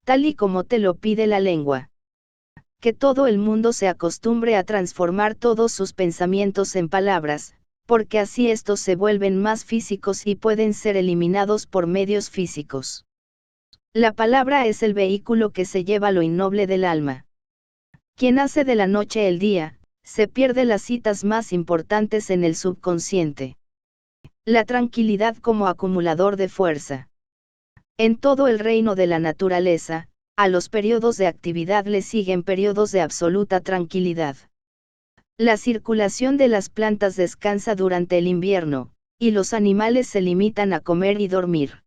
Speaker 1: Tal y como te lo pide la lengua. Que todo el mundo se acostumbre a transformar todos sus pensamientos en palabras, porque así estos se vuelven más físicos y pueden ser eliminados por medios físicos. La palabra es el vehículo que se lleva lo innoble del alma. Quien hace de la noche el día, se pierde las citas más importantes en el subconsciente. La tranquilidad como acumulador de fuerza. En todo el reino de la naturaleza, a los periodos de actividad le siguen periodos de absoluta tranquilidad. La circulación de las plantas descansa durante el invierno, y los animales se limitan a comer y dormir.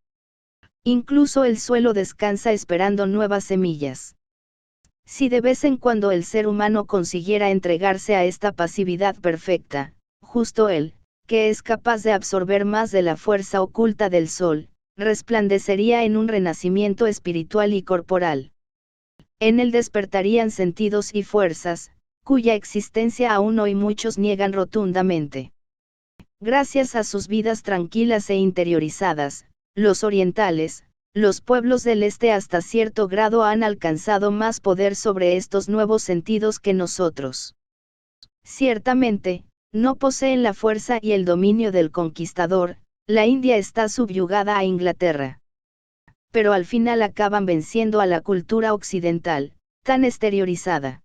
Speaker 1: Incluso el suelo descansa esperando nuevas semillas. Si de vez en cuando el ser humano consiguiera entregarse a esta pasividad perfecta, justo él, que es capaz de absorber más de la fuerza oculta del sol, resplandecería en un renacimiento espiritual y corporal. En él despertarían sentidos y fuerzas, cuya existencia aún hoy muchos niegan rotundamente. Gracias a sus vidas tranquilas e interiorizadas, los orientales, los pueblos del este hasta cierto grado han alcanzado más poder sobre estos nuevos sentidos que nosotros. Ciertamente, no poseen la fuerza y el dominio del conquistador, la India está subyugada a Inglaterra. Pero al final acaban venciendo a la cultura occidental, tan exteriorizada.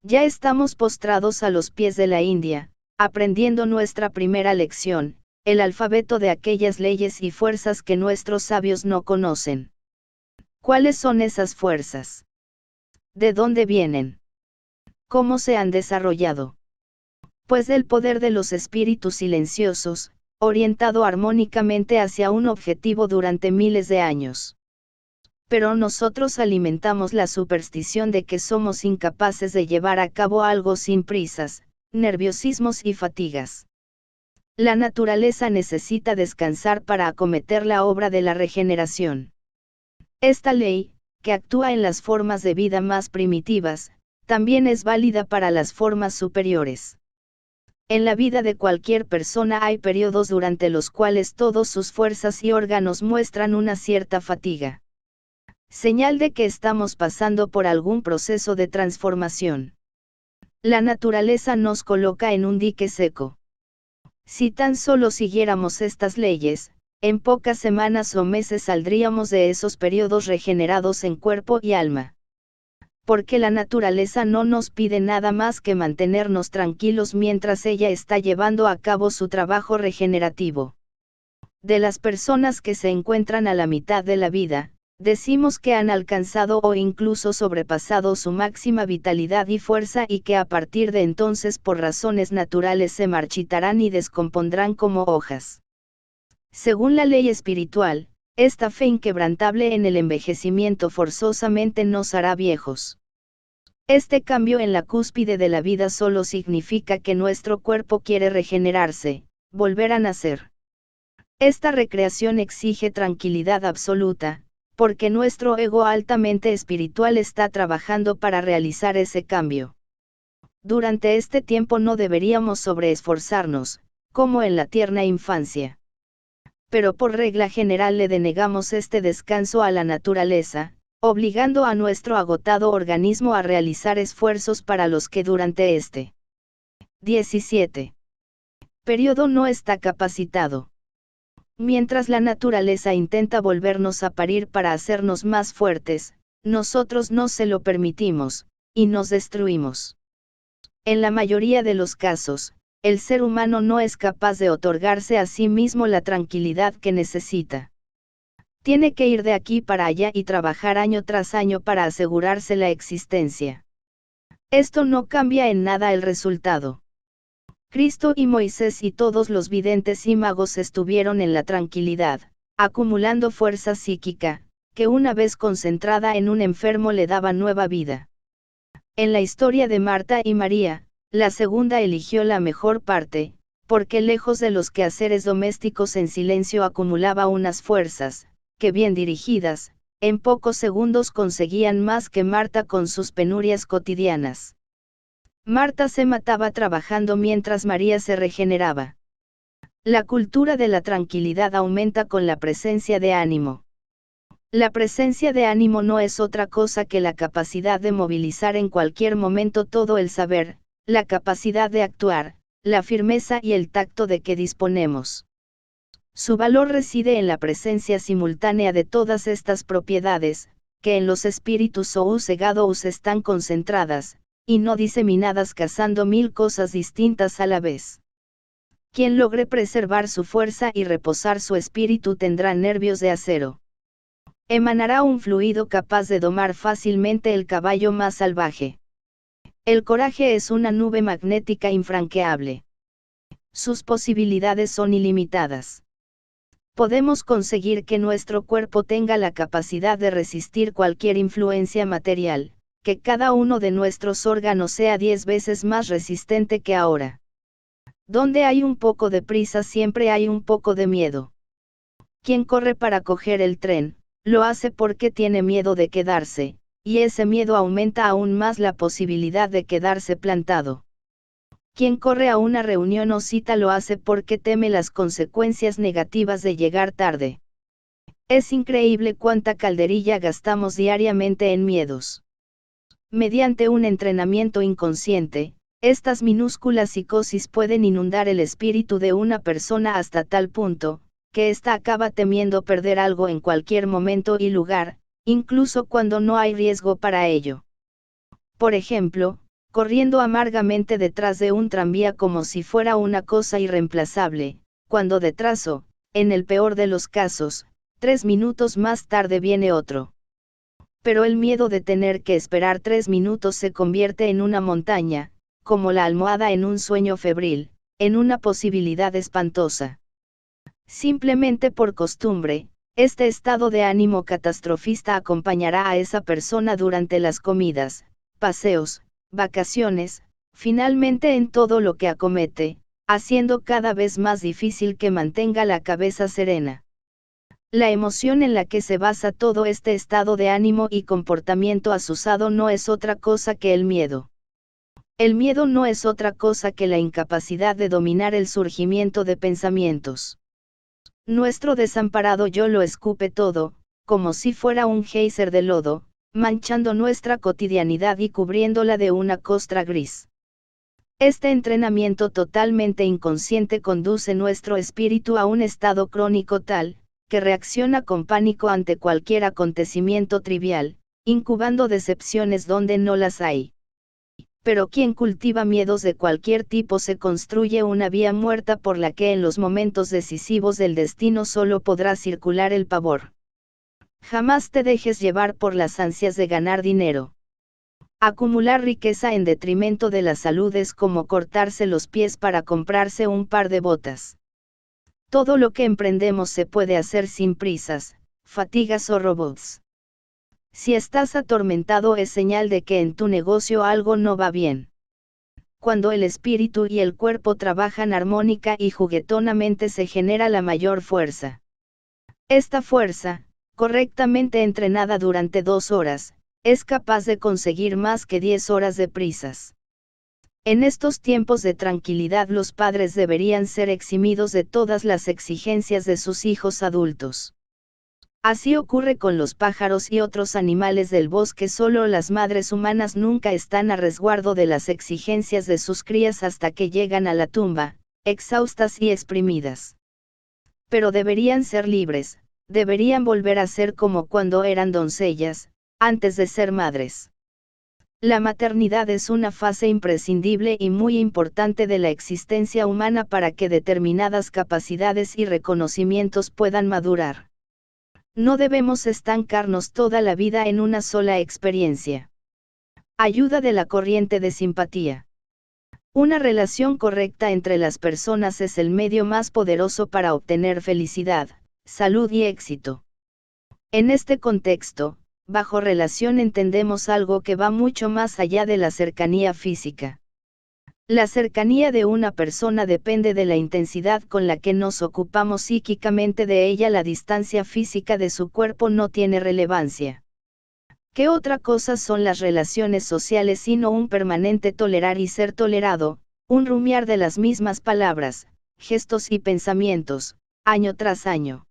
Speaker 1: Ya estamos postrados a los pies de la India, aprendiendo nuestra primera lección, el alfabeto de aquellas leyes y fuerzas que nuestros sabios no conocen. ¿Cuáles son esas fuerzas? ¿De dónde vienen? ¿Cómo se han desarrollado? Pues del poder de los espíritus silenciosos, orientado armónicamente hacia un objetivo durante miles de años. Pero nosotros alimentamos la superstición de que somos incapaces de llevar a cabo algo sin prisas, nerviosismos y fatigas. La naturaleza necesita descansar para acometer la obra de la regeneración. Esta ley, que actúa en las formas de vida más primitivas, también es válida para las formas superiores. En la vida de cualquier persona hay periodos durante los cuales todas sus fuerzas y órganos muestran una cierta fatiga. Señal de que estamos pasando por algún proceso de transformación. La naturaleza nos coloca en un dique seco. Si tan solo siguiéramos estas leyes, en pocas semanas o meses saldríamos de esos periodos regenerados en cuerpo y alma. porque la naturaleza no nos pide nada más que mantenernos tranquilos mientras ella está llevando a cabo su trabajo regenerativo. De las personas que se encuentran a la mitad de la vida, decimos que han alcanzado o incluso sobrepasado su máxima vitalidad y fuerza y que a partir de entonces por razones naturales se marchitarán y descompondrán como hojas. Según la ley espiritual, esta fe inquebrantable en el envejecimiento forzosamente nos hará viejos. Este cambio en la cúspide de la vida solo significa que nuestro cuerpo quiere regenerarse, volver a nacer. Esta recreación exige tranquilidad absoluta, porque nuestro ego altamente espiritual está trabajando para realizar ese cambio. Durante este tiempo no deberíamos sobreesforzarnos, como en la tierna infancia. Pero por regla general le denegamos este descanso a la naturaleza, obligando a nuestro agotado organismo a realizar esfuerzos para los que durante este 17 periodo no está capacitado. Mientras la naturaleza intenta volvernos a parir para hacernos más fuertes, nosotros no se lo permitimos, y nos destruimos. En la mayoría de los casos, el ser humano no es capaz de otorgarse a sí mismo la tranquilidad que necesita. Tiene que ir de aquí para allá y trabajar año tras año para asegurarse la existencia. Esto no cambia en nada el resultado. Cristo y Moisés y todos los videntes y magos estuvieron en la tranquilidad, acumulando fuerza psíquica, que una vez concentrada en un enfermo le daba nueva vida. En la historia de Marta y María, la segunda eligió la mejor parte, porque lejos de los quehaceres domésticos en silencio acumulaba unas fuerzas, que bien dirigidas, en pocos segundos conseguían más que Marta con sus penurias cotidianas. Marta se mataba trabajando mientras María se regeneraba. La cultura de la tranquilidad aumenta con la presencia de ánimo. La presencia de ánimo no es otra cosa que la capacidad de movilizar en cualquier momento todo el saber, la capacidad de actuar, la firmeza y el tacto de que disponemos. Su valor reside en la presencia simultánea de todas estas propiedades, que en los espíritus sossegados están concentradas, y no diseminadas cazando mil cosas distintas a la vez. Quien logre preservar su fuerza y reposar su espíritu tendrá nervios de acero. Emanará un fluido capaz de domar fácilmente el caballo más salvaje. El coraje es una nube magnética infranqueable. Sus posibilidades son ilimitadas. Podemos conseguir que nuestro cuerpo tenga la capacidad de resistir cualquier influencia material, que cada uno de nuestros órganos sea 10 veces más resistente que ahora. Donde hay un poco de prisa siempre hay un poco de miedo. Quien corre para coger el tren, lo hace porque tiene miedo de quedarse, y ese miedo aumenta aún más la posibilidad de quedarse plantado. Quien corre a una reunión o cita lo hace porque teme las consecuencias negativas de llegar tarde. Es increíble cuánta calderilla gastamos diariamente en miedos. Mediante un entrenamiento inconsciente, estas minúsculas psicosis pueden inundar el espíritu de una persona hasta tal punto, que ésta acaba temiendo perder algo en cualquier momento y lugar, incluso cuando no hay riesgo para ello. Por ejemplo, corriendo amargamente detrás de un tranvía como si fuera una cosa irreemplazable, cuando detrás o, en el peor de los casos, 3 minutos más tarde viene otro. Pero el miedo de tener que esperar 3 minutos se convierte en una montaña, como la almohada en un sueño febril, en una posibilidad espantosa. Simplemente por costumbre, este estado de ánimo catastrofista acompañará a esa persona durante las comidas, paseos, vacaciones, finalmente en todo lo que acomete, haciendo cada vez más difícil que mantenga la cabeza serena. La emoción en la que se basa todo este estado de ánimo y comportamiento asusado no es otra cosa que el miedo. El miedo no es otra cosa que la incapacidad de dominar el surgimiento de pensamientos. Nuestro desamparado yo lo escupe todo, como si fuera un geyser de lodo, manchando nuestra cotidianidad y cubriéndola de una costra gris. Este entrenamiento totalmente inconsciente conduce nuestro espíritu a un estado crónico tal, que reacciona con pánico ante cualquier acontecimiento trivial, incubando decepciones donde no las hay. Pero quien cultiva miedos de cualquier tipo se construye una vía muerta por la que en los momentos decisivos del destino solo podrá circular el pavor. Jamás te dejes llevar por las ansias de ganar dinero. Acumular riqueza en detrimento de la salud es como cortarse los pies para comprarse un par de botas. Todo lo que emprendemos se puede hacer sin prisas, fatigas o robots. Si estás atormentado es señal de que en tu negocio algo no va bien. Cuando el espíritu y el cuerpo trabajan armónica y juguetonamente se genera la mayor fuerza. Esta fuerza, correctamente entrenada durante 2 horas, es capaz de conseguir más que 10 horas de prisas. En estos tiempos de tranquilidad los padres deberían ser eximidos de todas las exigencias de sus hijos adultos. Así ocurre con los pájaros y otros animales del bosque. Solo las madres humanas nunca están a resguardo de las exigencias de sus crías hasta que llegan a la tumba, exhaustas y exprimidas. Pero deberían ser libres, deberían volver a ser como cuando eran doncellas, antes de ser madres. La maternidad es una fase imprescindible y muy importante de la existencia humana para que determinadas capacidades y reconocimientos puedan madurar. No debemos estancarnos toda la vida en una sola experiencia. Ayuda de la corriente de simpatía. Una relación correcta entre las personas es el medio más poderoso para obtener felicidad, salud y éxito. En este contexto, bajo relación entendemos algo que va mucho más allá de la cercanía física. La cercanía de una persona depende de la intensidad con la que nos ocupamos psíquicamente de ella. La distancia física de su cuerpo no tiene relevancia. ¿Qué otra cosa son las relaciones sociales sino un permanente tolerar y ser tolerado, un rumiar de las mismas palabras, gestos y pensamientos, año tras año?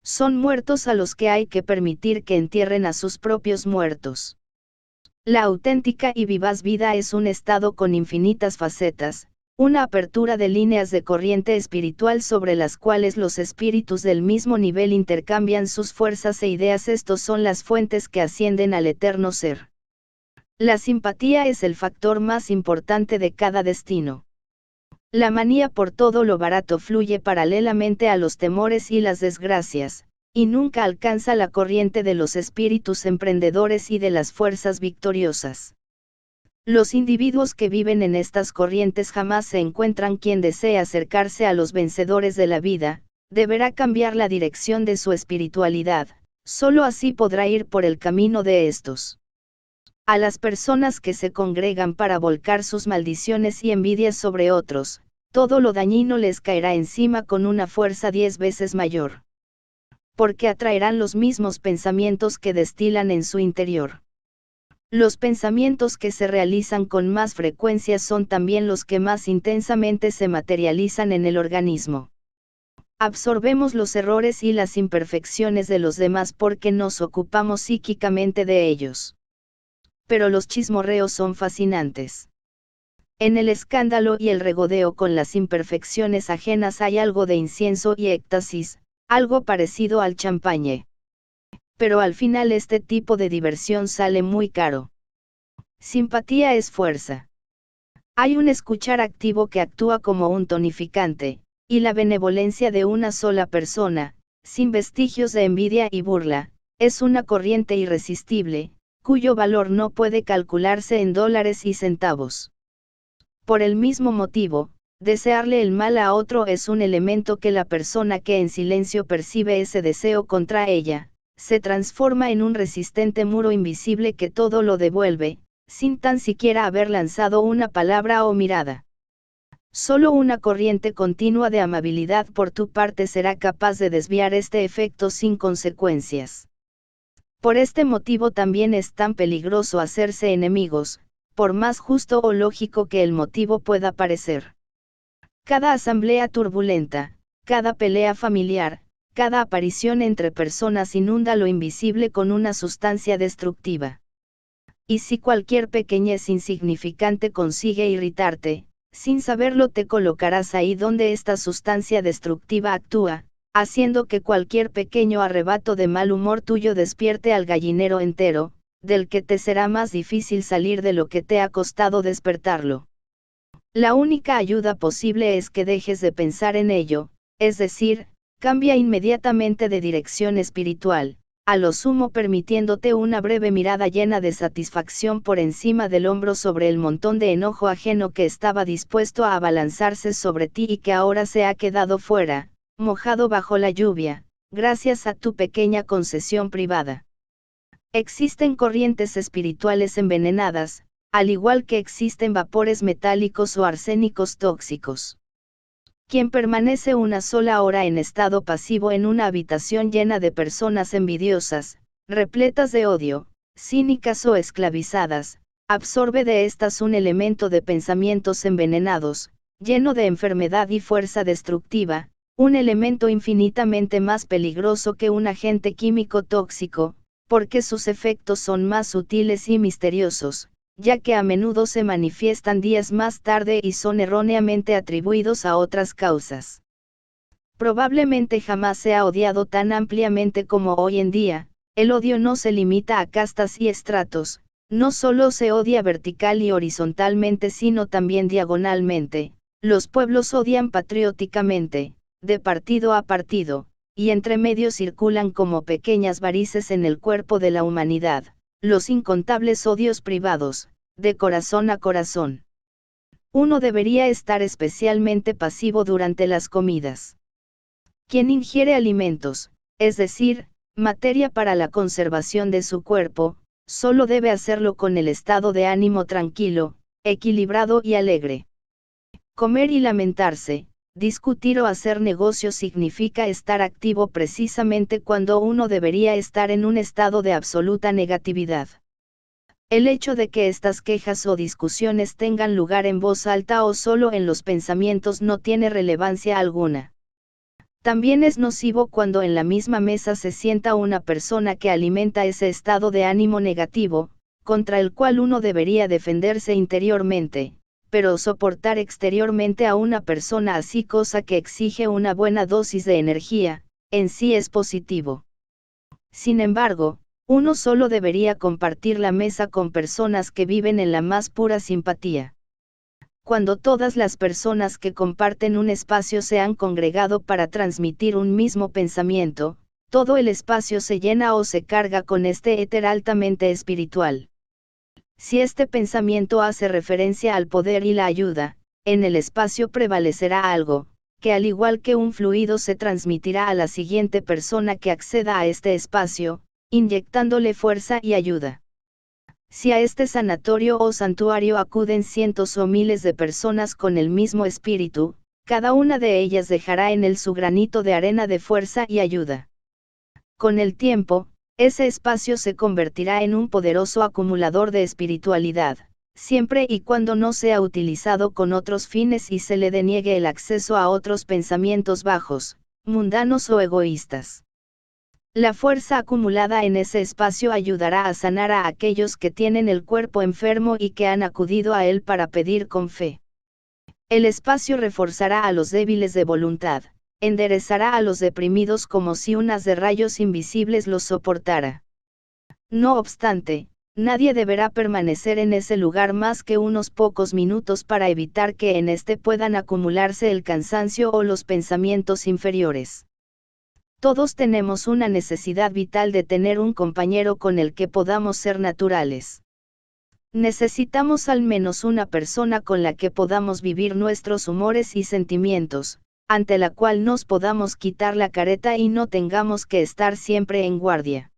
Speaker 1: Son muertos a los que hay que permitir que entierren a sus propios muertos. La auténtica y vivaz vida es un estado con infinitas facetas, una apertura de líneas de corriente espiritual sobre las cuales los espíritus del mismo nivel intercambian sus fuerzas e ideas. Estos son las fuentes que ascienden al eterno ser. La simpatía es el factor más importante de cada destino. La manía por todo lo barato fluye paralelamente a los temores y las desgracias, y nunca alcanza la corriente de los espíritus emprendedores y de las fuerzas victoriosas. Los individuos que viven en estas corrientes jamás se encuentran. Quien desea acercarse a los vencedores de la vida, deberá cambiar la dirección de su espiritualidad, solo así podrá ir por el camino de estos. A las personas que se congregan para volcar sus maldiciones y envidias sobre otros, todo lo dañino les caerá encima con una fuerza 10 veces mayor. Porque atraerán los mismos pensamientos que destilan en su interior. Los pensamientos que se realizan con más frecuencia son también los que más intensamente se materializan en el organismo. Absorbemos los errores y las imperfecciones de los demás porque nos ocupamos psíquicamente de ellos. Pero los chismorreos son fascinantes. En el escándalo y el regodeo con las imperfecciones ajenas hay algo de incienso y éxtasis, algo parecido al champagne. Pero al final este tipo de diversión sale muy caro. Simpatía es fuerza. Hay un escuchar activo que actúa como un tonificante, y la benevolencia de una sola persona, sin vestigios de envidia y burla, es una corriente irresistible, cuyo valor no puede calcularse en dólares y centavos. Por el mismo motivo, desearle el mal a otro es un elemento que la persona que en silencio percibe ese deseo contra ella, se transforma en un resistente muro invisible que todo lo devuelve, sin tan siquiera haber lanzado una palabra o mirada. Solo una corriente continua de amabilidad por tu parte será capaz de desviar este efecto sin consecuencias. Por este motivo también es tan peligroso hacerse enemigos, por más justo o lógico que el motivo pueda parecer. Cada asamblea turbulenta, cada pelea familiar, cada aparición entre personas inunda lo invisible con una sustancia destructiva. Y si cualquier pequeñez insignificante consigue irritarte, sin saberlo te colocarás ahí donde esta sustancia destructiva actúa, haciendo que cualquier pequeño arrebato de mal humor tuyo despierte al gallinero entero, del que te será más difícil salir de lo que te ha costado despertarlo. La única ayuda posible es que dejes de pensar en ello, es decir, cambia inmediatamente de dirección espiritual, a lo sumo permitiéndote una breve mirada llena de satisfacción por encima del hombro sobre el montón de enojo ajeno que estaba dispuesto a abalanzarse sobre ti y que ahora se ha quedado fuera, mojado bajo la lluvia, gracias a tu pequeña concesión privada. Existen corrientes espirituales envenenadas, al igual que existen vapores metálicos o arsénicos tóxicos. Quien permanece una sola hora en estado pasivo en una habitación llena de personas envidiosas, repletas de odio, cínicas o esclavizadas, absorbe de estas un elemento de pensamientos envenenados, lleno de enfermedad y fuerza destructiva, un elemento infinitamente más peligroso que un agente químico tóxico, porque sus efectos son más sutiles y misteriosos, ya que a menudo se manifiestan días más tarde y son erróneamente atribuidos a otras causas. Probablemente jamás se ha odiado tan ampliamente como hoy en día. El odio no se limita a castas y estratos, no solo se odia vertical y horizontalmente sino también diagonalmente. Los pueblos odian patrióticamente, de partido a partido, y entre medio circulan como pequeñas varices en el cuerpo de la humanidad, los incontables odios privados, de corazón a corazón. Uno debería estar especialmente pasivo durante las comidas. Quien ingiere alimentos, es decir, materia para la conservación de su cuerpo, solo debe hacerlo con el estado de ánimo tranquilo, equilibrado y alegre. Comer y lamentarse, discutir o hacer negocios significa estar activo precisamente cuando uno debería estar en un estado de absoluta negatividad. El hecho de que estas quejas o discusiones tengan lugar en voz alta o solo en los pensamientos no tiene relevancia alguna. También es nocivo cuando en la misma mesa se sienta una persona que alimenta ese estado de ánimo negativo, contra el cual uno debería defenderse interiormente, pero soportar exteriormente a una persona así, cosa que exige una buena dosis de energía, en sí es positivo. Sin embargo, uno solo debería compartir la mesa con personas que viven en la más pura simpatía. Cuando todas las personas que comparten un espacio se han congregado para transmitir un mismo pensamiento, todo el espacio se llena o se carga con este éter altamente espiritual. Si este pensamiento hace referencia al poder y la ayuda, en el espacio prevalecerá algo, que al igual que un fluido se transmitirá a la siguiente persona que acceda a este espacio, inyectándole fuerza y ayuda. Si a este sanatorio o santuario acuden cientos o miles de personas con el mismo espíritu, cada una de ellas dejará en él su granito de arena de fuerza y ayuda. Con el tiempo, ese espacio se convertirá en un poderoso acumulador de espiritualidad, siempre y cuando no sea utilizado con otros fines y se le deniegue el acceso a otros pensamientos bajos, mundanos o egoístas. La fuerza acumulada en ese espacio ayudará a sanar a aquellos que tienen el cuerpo enfermo y que han acudido a él para pedir con fe. El espacio reforzará a los débiles de voluntad, enderezará a los deprimidos como si un haz de rayos invisibles los soportara. No obstante, nadie deberá permanecer en ese lugar más que unos pocos minutos para evitar que en este puedan acumularse el cansancio o los pensamientos inferiores. Todos tenemos una necesidad vital de tener un compañero con el que podamos ser naturales. Necesitamos al menos una persona con la que podamos vivir nuestros humores y sentimientos, ante la cual nos podamos quitar la careta y no tengamos que estar siempre en guardia.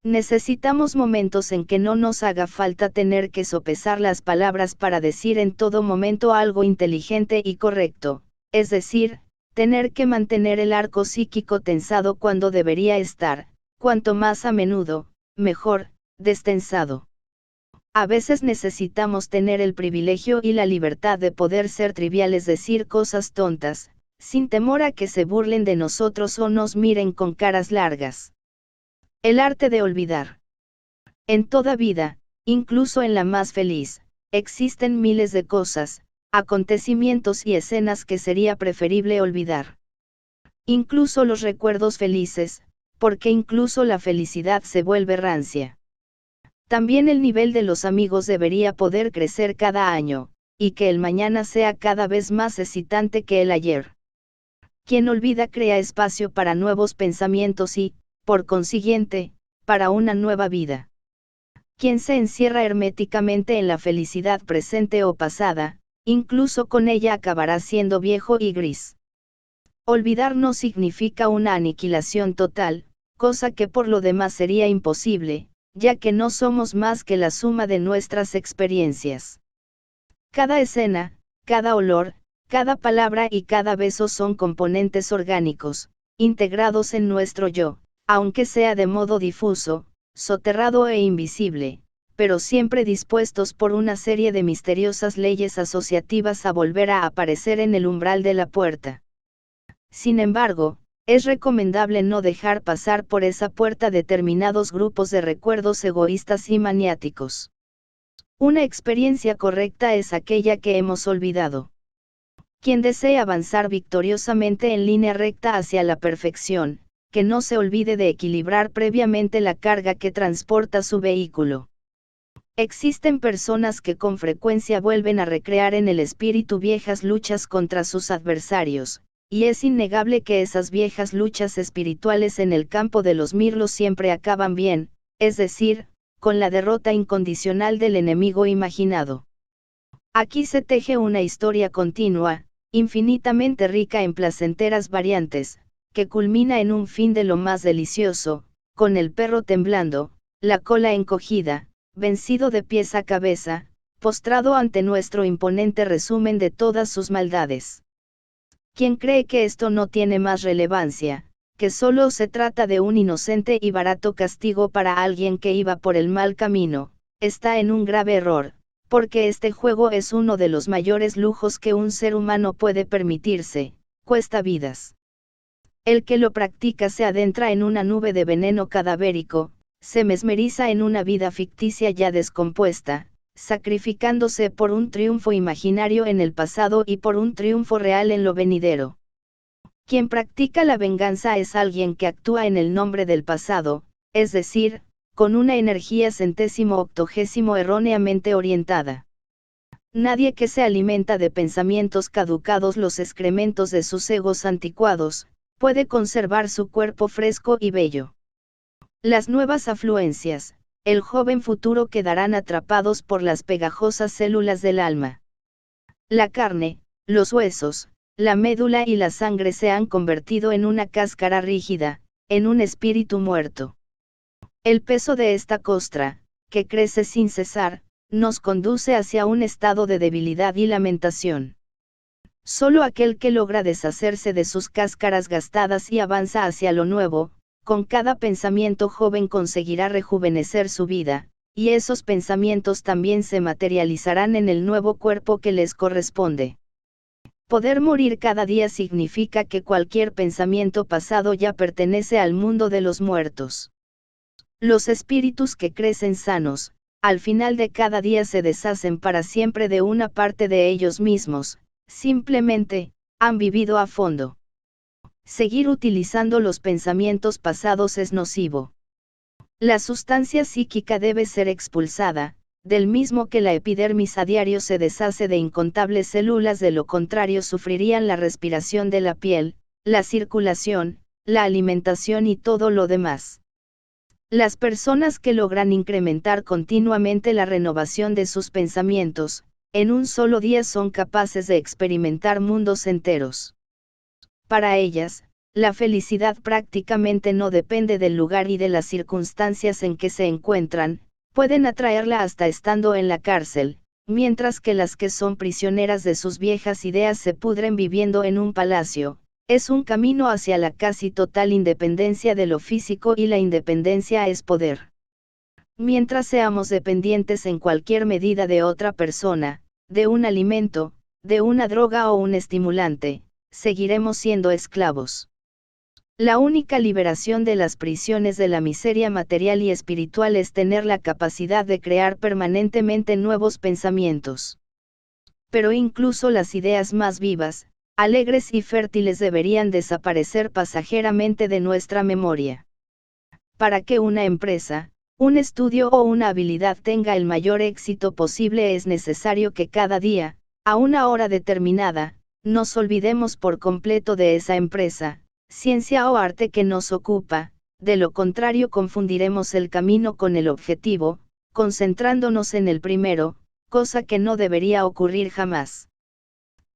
Speaker 1: Necesitamos momentos en que no nos haga falta tener que sopesar las palabras para decir en todo momento algo inteligente y correcto, es decir, tener que mantener el arco psíquico tensado cuando debería estar, cuanto más a menudo, mejor, destensado. A veces necesitamos tener el privilegio y la libertad de poder ser triviales, decir cosas tontas, sin temor a que se burlen de nosotros o nos miren con caras largas. El arte de olvidar. En toda vida, incluso en la más feliz, existen miles de cosas, acontecimientos y escenas que sería preferible olvidar. Incluso los recuerdos felices, porque incluso la felicidad se vuelve rancia. También el nivel de los amigos debería poder crecer cada año, y que el mañana sea cada vez más excitante que el ayer. Quien olvida crea espacio para nuevos pensamientos y, por consiguiente, para una nueva vida. Quien se encierra herméticamente en la felicidad presente o pasada, incluso con ella acabará siendo viejo y gris. Olvidar no significa una aniquilación total, cosa que por lo demás sería imposible, ya que no somos más que la suma de nuestras experiencias. Cada escena, cada olor, cada palabra y cada beso son componentes orgánicos, integrados en nuestro yo, aunque sea de modo difuso, soterrado e invisible, pero siempre dispuestos por una serie de misteriosas leyes asociativas a volver a aparecer en el umbral de la puerta. Sin embargo, es recomendable no dejar pasar por esa puerta determinados grupos de recuerdos egoístas y maniáticos. Una experiencia correcta es aquella que hemos olvidado. Quien desee avanzar victoriosamente en línea recta hacia la perfección, que no se olvide de equilibrar previamente la carga que transporta su vehículo. Existen personas que con frecuencia vuelven a recrear en el espíritu viejas luchas contra sus adversarios, y es innegable que esas viejas luchas espirituales en el campo de los mirlos siempre acaban bien, es decir, con la derrota incondicional del enemigo imaginado. Aquí se teje una historia continua, infinitamente rica en placenteras variantes, que culmina en un fin de lo más delicioso, con el perro temblando, la cola encogida, vencido de pies a cabeza, postrado ante nuestro imponente resumen de todas sus maldades. Quien cree que esto no tiene más relevancia, que solo se trata de un inocente y barato castigo para alguien que iba por el mal camino, está en un grave error, porque este juego es uno de los mayores lujos que un ser humano puede permitirse, cuesta vidas. El que lo practica se adentra en una nube de veneno cadavérico, se mesmeriza en una vida ficticia ya descompuesta, sacrificándose por un triunfo imaginario en el pasado y por un triunfo real en lo venidero. Quien practica la venganza es alguien que actúa en el nombre del pasado, es decir, con una energía centésimo octogésimo erróneamente orientada. Nadie que se alimenta de pensamientos caducados, los excrementos de sus egos anticuados, puede conservar su cuerpo fresco y bello. Las nuevas afluencias, el joven futuro quedarán atrapados por las pegajosas células del alma. La carne, los huesos, la médula y la sangre se han convertido en una cáscara rígida, en un espíritu muerto. El peso de esta costra, que crece sin cesar, nos conduce hacia un estado de debilidad y lamentación. Solo aquel que logra deshacerse de sus cáscaras gastadas y avanza hacia lo nuevo, con cada pensamiento joven conseguirá rejuvenecer su vida, y esos pensamientos también se materializarán en el nuevo cuerpo que les corresponde. Poder morir cada día significa que cualquier pensamiento pasado ya pertenece al mundo de los muertos. Los espíritus que crecen sanos, al final de cada día se deshacen para siempre de una parte de ellos mismos, simplemente, han vivido a fondo. Seguir utilizando los pensamientos pasados es nocivo. La sustancia psíquica debe ser expulsada, del mismo que la epidermis a diario se deshace de incontables células, de lo contrario sufrirían la respiración de la piel, la circulación, la alimentación y todo lo demás. Las personas que logran incrementar continuamente la renovación de sus pensamientos, en un solo día son capaces de experimentar mundos enteros. Para ellas, la felicidad prácticamente no depende del lugar y de las circunstancias en que se encuentran, pueden atraerla hasta estando en la cárcel, mientras que las que son prisioneras de sus viejas ideas se pudren viviendo en un palacio. Es un camino hacia la casi total independencia de lo físico, y la independencia es poder. Mientras seamos dependientes en cualquier medida de otra persona, de un alimento, de una droga o un estimulante, seguiremos siendo esclavos. La única liberación de las prisiones de la miseria material y espiritual es tener la capacidad de crear permanentemente nuevos pensamientos. Pero incluso las ideas más vivas, alegres y fértiles deberían desaparecer pasajeramente de nuestra memoria. Para que una empresa, un estudio o una habilidad tenga el mayor éxito posible, es necesario que cada día, a una hora determinada, nos olvidemos por completo de esa empresa, ciencia o arte que nos ocupa. De lo contrario confundiremos el camino con el objetivo, concentrándonos en el primero, cosa que no debería ocurrir jamás.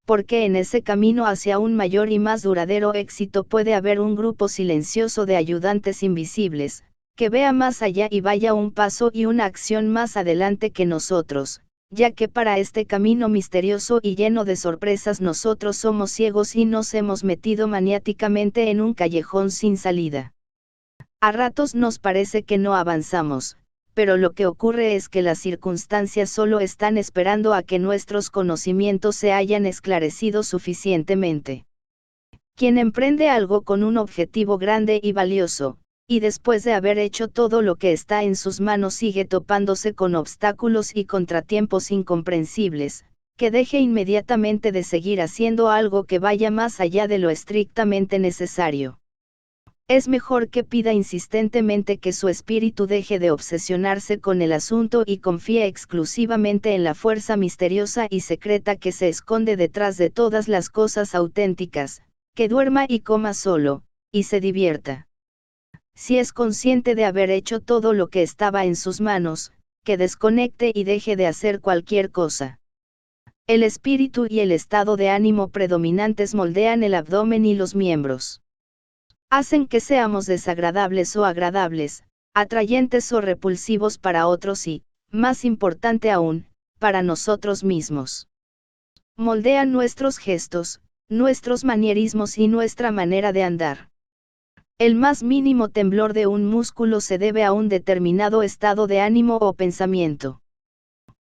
Speaker 1: Porque en ese camino hacia un mayor y más duradero éxito puede haber un grupo silencioso de ayudantes invisibles, que vea más allá y vaya un paso y una acción más adelante que nosotros, ya que para este camino misterioso y lleno de sorpresas nosotros somos ciegos y nos hemos metido maniáticamente en un callejón sin salida. A ratos nos parece que no avanzamos, pero lo que ocurre es que las circunstancias solo están esperando a que nuestros conocimientos se hayan esclarecido suficientemente. Quien emprende algo con un objetivo grande y valioso, y después de haber hecho todo lo que está en sus manos sigue topándose con obstáculos y contratiempos incomprensibles, que deje inmediatamente de seguir haciendo algo que vaya más allá de lo estrictamente necesario. Es mejor que pida insistentemente que su espíritu deje de obsesionarse con el asunto y confíe exclusivamente en la fuerza misteriosa y secreta que se esconde detrás de todas las cosas auténticas, que duerma y coma solo, y se divierta. Si es consciente de haber hecho todo lo que estaba en sus manos, que desconecte y deje de hacer cualquier cosa. El espíritu y el estado de ánimo predominantes moldean el abdomen y los miembros. Hacen que seamos desagradables o agradables, atrayentes o repulsivos para otros y, más importante aún, para nosotros mismos. Moldean nuestros gestos, nuestros manierismos y nuestra manera de andar. El más mínimo temblor de un músculo se debe a un determinado estado de ánimo o pensamiento.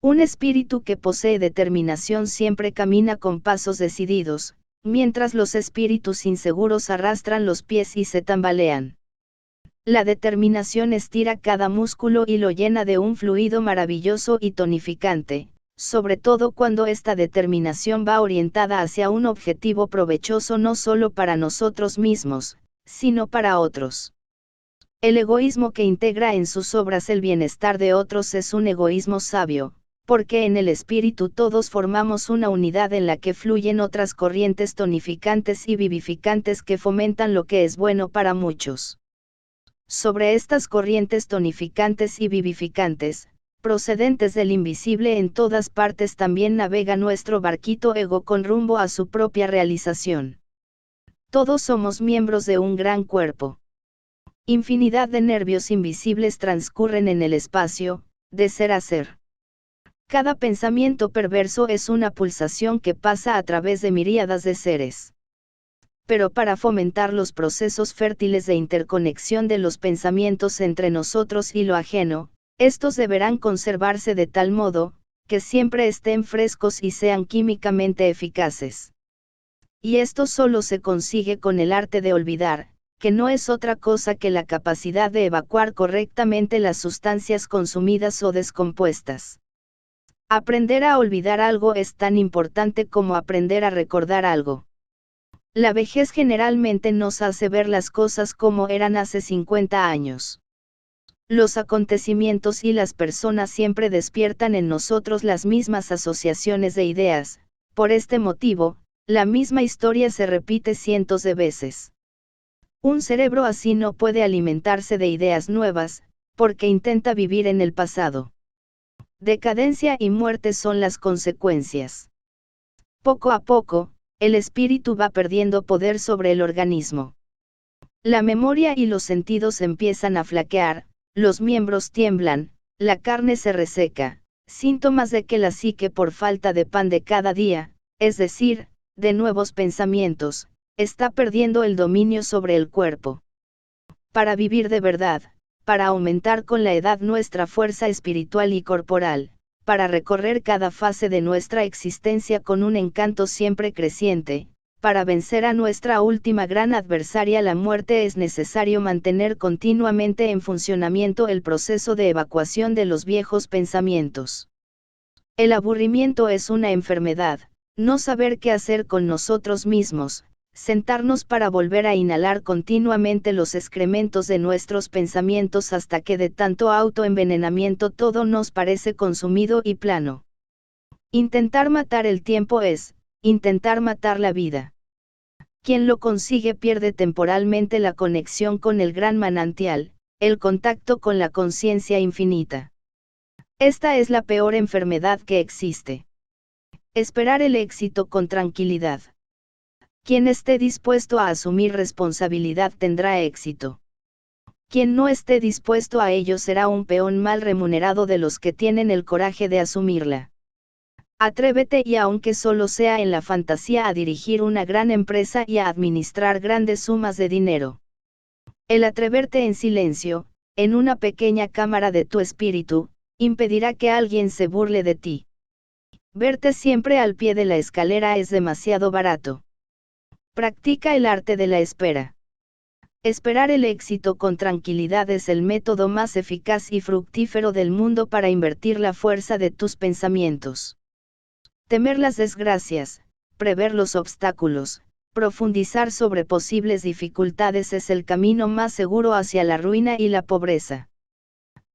Speaker 1: Un espíritu que posee determinación siempre camina con pasos decididos, mientras los espíritus inseguros arrastran los pies y se tambalean. La determinación estira cada músculo y lo llena de un fluido maravilloso y tonificante, sobre todo cuando esta determinación va orientada hacia un objetivo provechoso no solo para nosotros mismos, sino para otros. El egoísmo que integra en sus obras el bienestar de otros es un egoísmo sabio, porque en el espíritu todos formamos una unidad en la que fluyen otras corrientes tonificantes y vivificantes que fomentan lo que es bueno para muchos. Sobre estas corrientes tonificantes y vivificantes, procedentes del invisible en todas partes también navega nuestro barquito ego con rumbo a su propia realización. Todos somos miembros de un gran cuerpo. Infinidad de nervios invisibles transcurren en el espacio, de ser a ser. Cada pensamiento perverso es una pulsación que pasa a través de miríadas de seres. Pero para fomentar los procesos fértiles de interconexión de los pensamientos entre nosotros y lo ajeno, estos deberán conservarse de tal modo, que siempre estén frescos y sean químicamente eficaces. Y esto solo se consigue con el arte de olvidar, que no es otra cosa que la capacidad de evacuar correctamente las sustancias consumidas o descompuestas. Aprender a olvidar algo es tan importante como aprender a recordar algo. La vejez generalmente nos hace ver las cosas como eran hace 50 años. Los acontecimientos y las personas siempre despiertan en nosotros las mismas asociaciones de ideas, por este motivo, la misma historia se repite cientos de veces. Un cerebro así no puede alimentarse de ideas nuevas, porque intenta vivir en el pasado. Decadencia y muerte son las consecuencias. Poco a poco, el espíritu va perdiendo poder sobre el organismo. La memoria y los sentidos empiezan a flaquear, los miembros tiemblan, la carne se reseca, síntomas de que la psique por falta de pan de cada día, es decir, de nuevos pensamientos, está perdiendo el dominio sobre el cuerpo. Para vivir de verdad, para aumentar con la edad nuestra fuerza espiritual y corporal, para recorrer cada fase de nuestra existencia con un encanto siempre creciente, para vencer a nuestra última gran adversaria la muerte es necesario mantener continuamente en funcionamiento el proceso de evacuación de los viejos pensamientos. El aburrimiento es una enfermedad, no saber qué hacer con nosotros mismos, sentarnos para volver a inhalar continuamente los excrementos de nuestros pensamientos hasta que de tanto autoenvenenamiento todo nos parece consumido y plano. Intentar matar el tiempo es, intentar matar la vida. Quien lo consigue pierde temporalmente la conexión con el gran manantial, el contacto con la conciencia infinita. Esta es la peor enfermedad que existe. Esperar el éxito con tranquilidad. Quien esté dispuesto a asumir responsabilidad tendrá éxito. Quien no esté dispuesto a ello será un peón mal remunerado de los que tienen el coraje de asumirla. Atrévete y aunque solo sea en la fantasía a dirigir una gran empresa y a administrar grandes sumas de dinero. El atreverte en silencio, en una pequeña cámara de tu espíritu, impedirá que alguien se burle de ti. Verte siempre al pie de la escalera es demasiado barato. Practica el arte de la espera. Esperar el éxito con tranquilidad es el método más eficaz y fructífero del mundo para invertir la fuerza de tus pensamientos. Temer las desgracias, prever los obstáculos, profundizar sobre posibles dificultades es el camino más seguro hacia la ruina y la pobreza.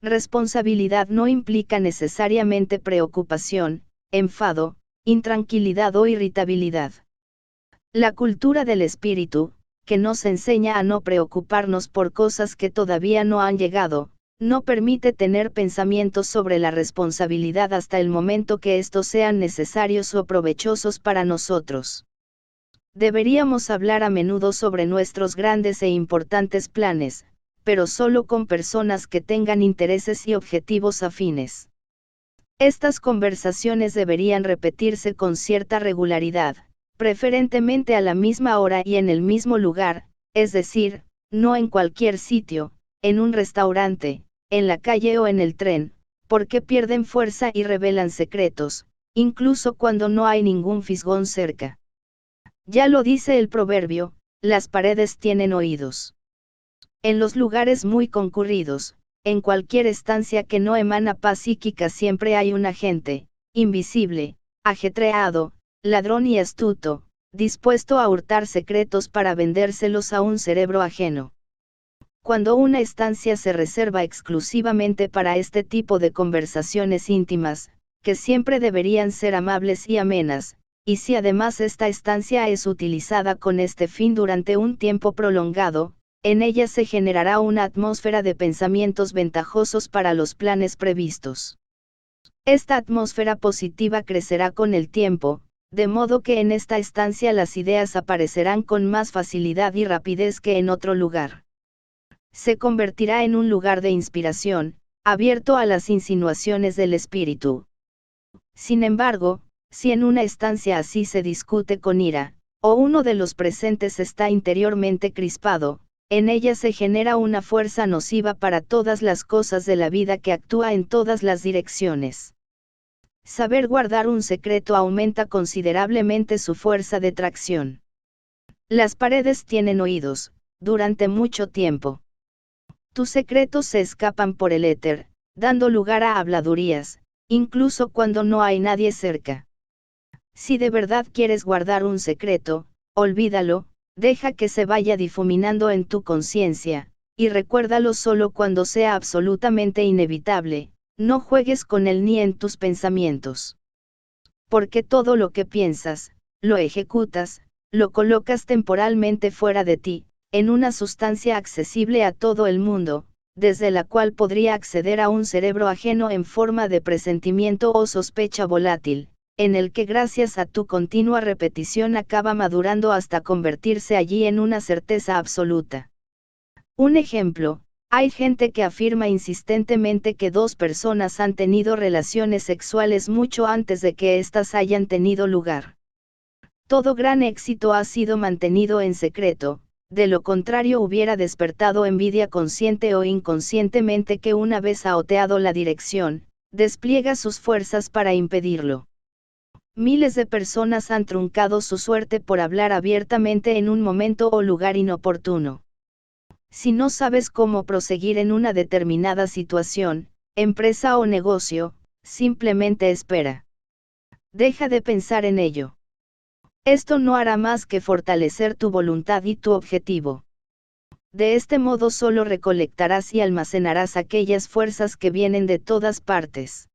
Speaker 1: Responsabilidad no implica necesariamente preocupación, enfado, intranquilidad o irritabilidad. La cultura del espíritu, que nos enseña a no preocuparnos por cosas que todavía no han llegado, no permite tener pensamientos sobre la responsabilidad hasta el momento que estos sean necesarios o provechosos para nosotros. Deberíamos hablar a menudo sobre nuestros grandes e importantes planes, pero solo con personas que tengan intereses y objetivos afines. Estas conversaciones deberían repetirse con cierta regularidad, preferentemente a la misma hora y en el mismo lugar, es decir, no en cualquier sitio, en un restaurante, en la calle o en el tren, porque pierden fuerza y revelan secretos, incluso cuando no hay ningún fisgón cerca. Ya lo dice el proverbio, las paredes tienen oídos. En los lugares muy concurridos, en cualquier estancia que no emana paz psíquica siempre hay un agente, invisible, ajetreado, ladrón y astuto, dispuesto a hurtar secretos para vendérselos a un cerebro ajeno. Cuando una estancia se reserva exclusivamente para este tipo de conversaciones íntimas, que siempre deberían ser amables y amenas, y si además esta estancia es utilizada con este fin durante un tiempo prolongado, en ella se generará una atmósfera de pensamientos ventajosos para los planes previstos. Esta atmósfera positiva crecerá con el tiempo, de modo que en esta estancia las ideas aparecerán con más facilidad y rapidez que en otro lugar. Se convertirá en un lugar de inspiración, abierto a las insinuaciones del espíritu. Sin embargo, si en una estancia así se discute con ira, o uno de los presentes está interiormente crispado, en ella se genera una fuerza nociva para todas las cosas de la vida que actúa en todas las direcciones. Saber guardar un secreto aumenta considerablemente su fuerza de tracción. Las paredes tienen oídos, durante mucho tiempo. Tus secretos se escapan por el éter, dando lugar a habladurías, incluso cuando no hay nadie cerca. Si de verdad quieres guardar un secreto, olvídalo, deja que se vaya difuminando en tu conciencia, y recuérdalo solo cuando sea absolutamente inevitable. No juegues con él ni en tus pensamientos. Porque todo lo que piensas, lo ejecutas, lo colocas temporalmente fuera de ti, en una sustancia accesible a todo el mundo, desde la cual podría acceder a un cerebro ajeno en forma de presentimiento o sospecha volátil, en el que gracias a tu continua repetición acaba madurando hasta convertirse allí en una certeza absoluta. Un ejemplo. Hay gente que afirma insistentemente que dos personas han tenido relaciones sexuales mucho antes de que éstas hayan tenido lugar. Todo gran éxito ha sido mantenido en secreto, de lo contrario hubiera despertado envidia consciente o inconscientemente que una vez aoteado la dirección, despliega sus fuerzas para impedirlo. Miles de personas han truncado su suerte por hablar abiertamente en un momento o lugar inoportuno. Si no sabes cómo proseguir en una determinada situación, empresa o negocio, simplemente espera. Deja de pensar en ello. Esto no hará más que fortalecer tu voluntad y tu objetivo. De este modo solo recolectarás y almacenarás aquellas fuerzas que vienen de todas partes.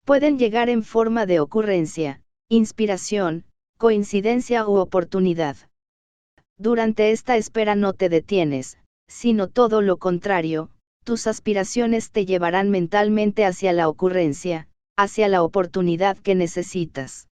Speaker 1: Pueden llegar en forma de ocurrencia, inspiración, coincidencia u oportunidad. Durante esta espera no te detienes, sino todo lo contrario, tus aspiraciones te llevarán mentalmente hacia la ocurrencia, hacia la oportunidad que necesitas.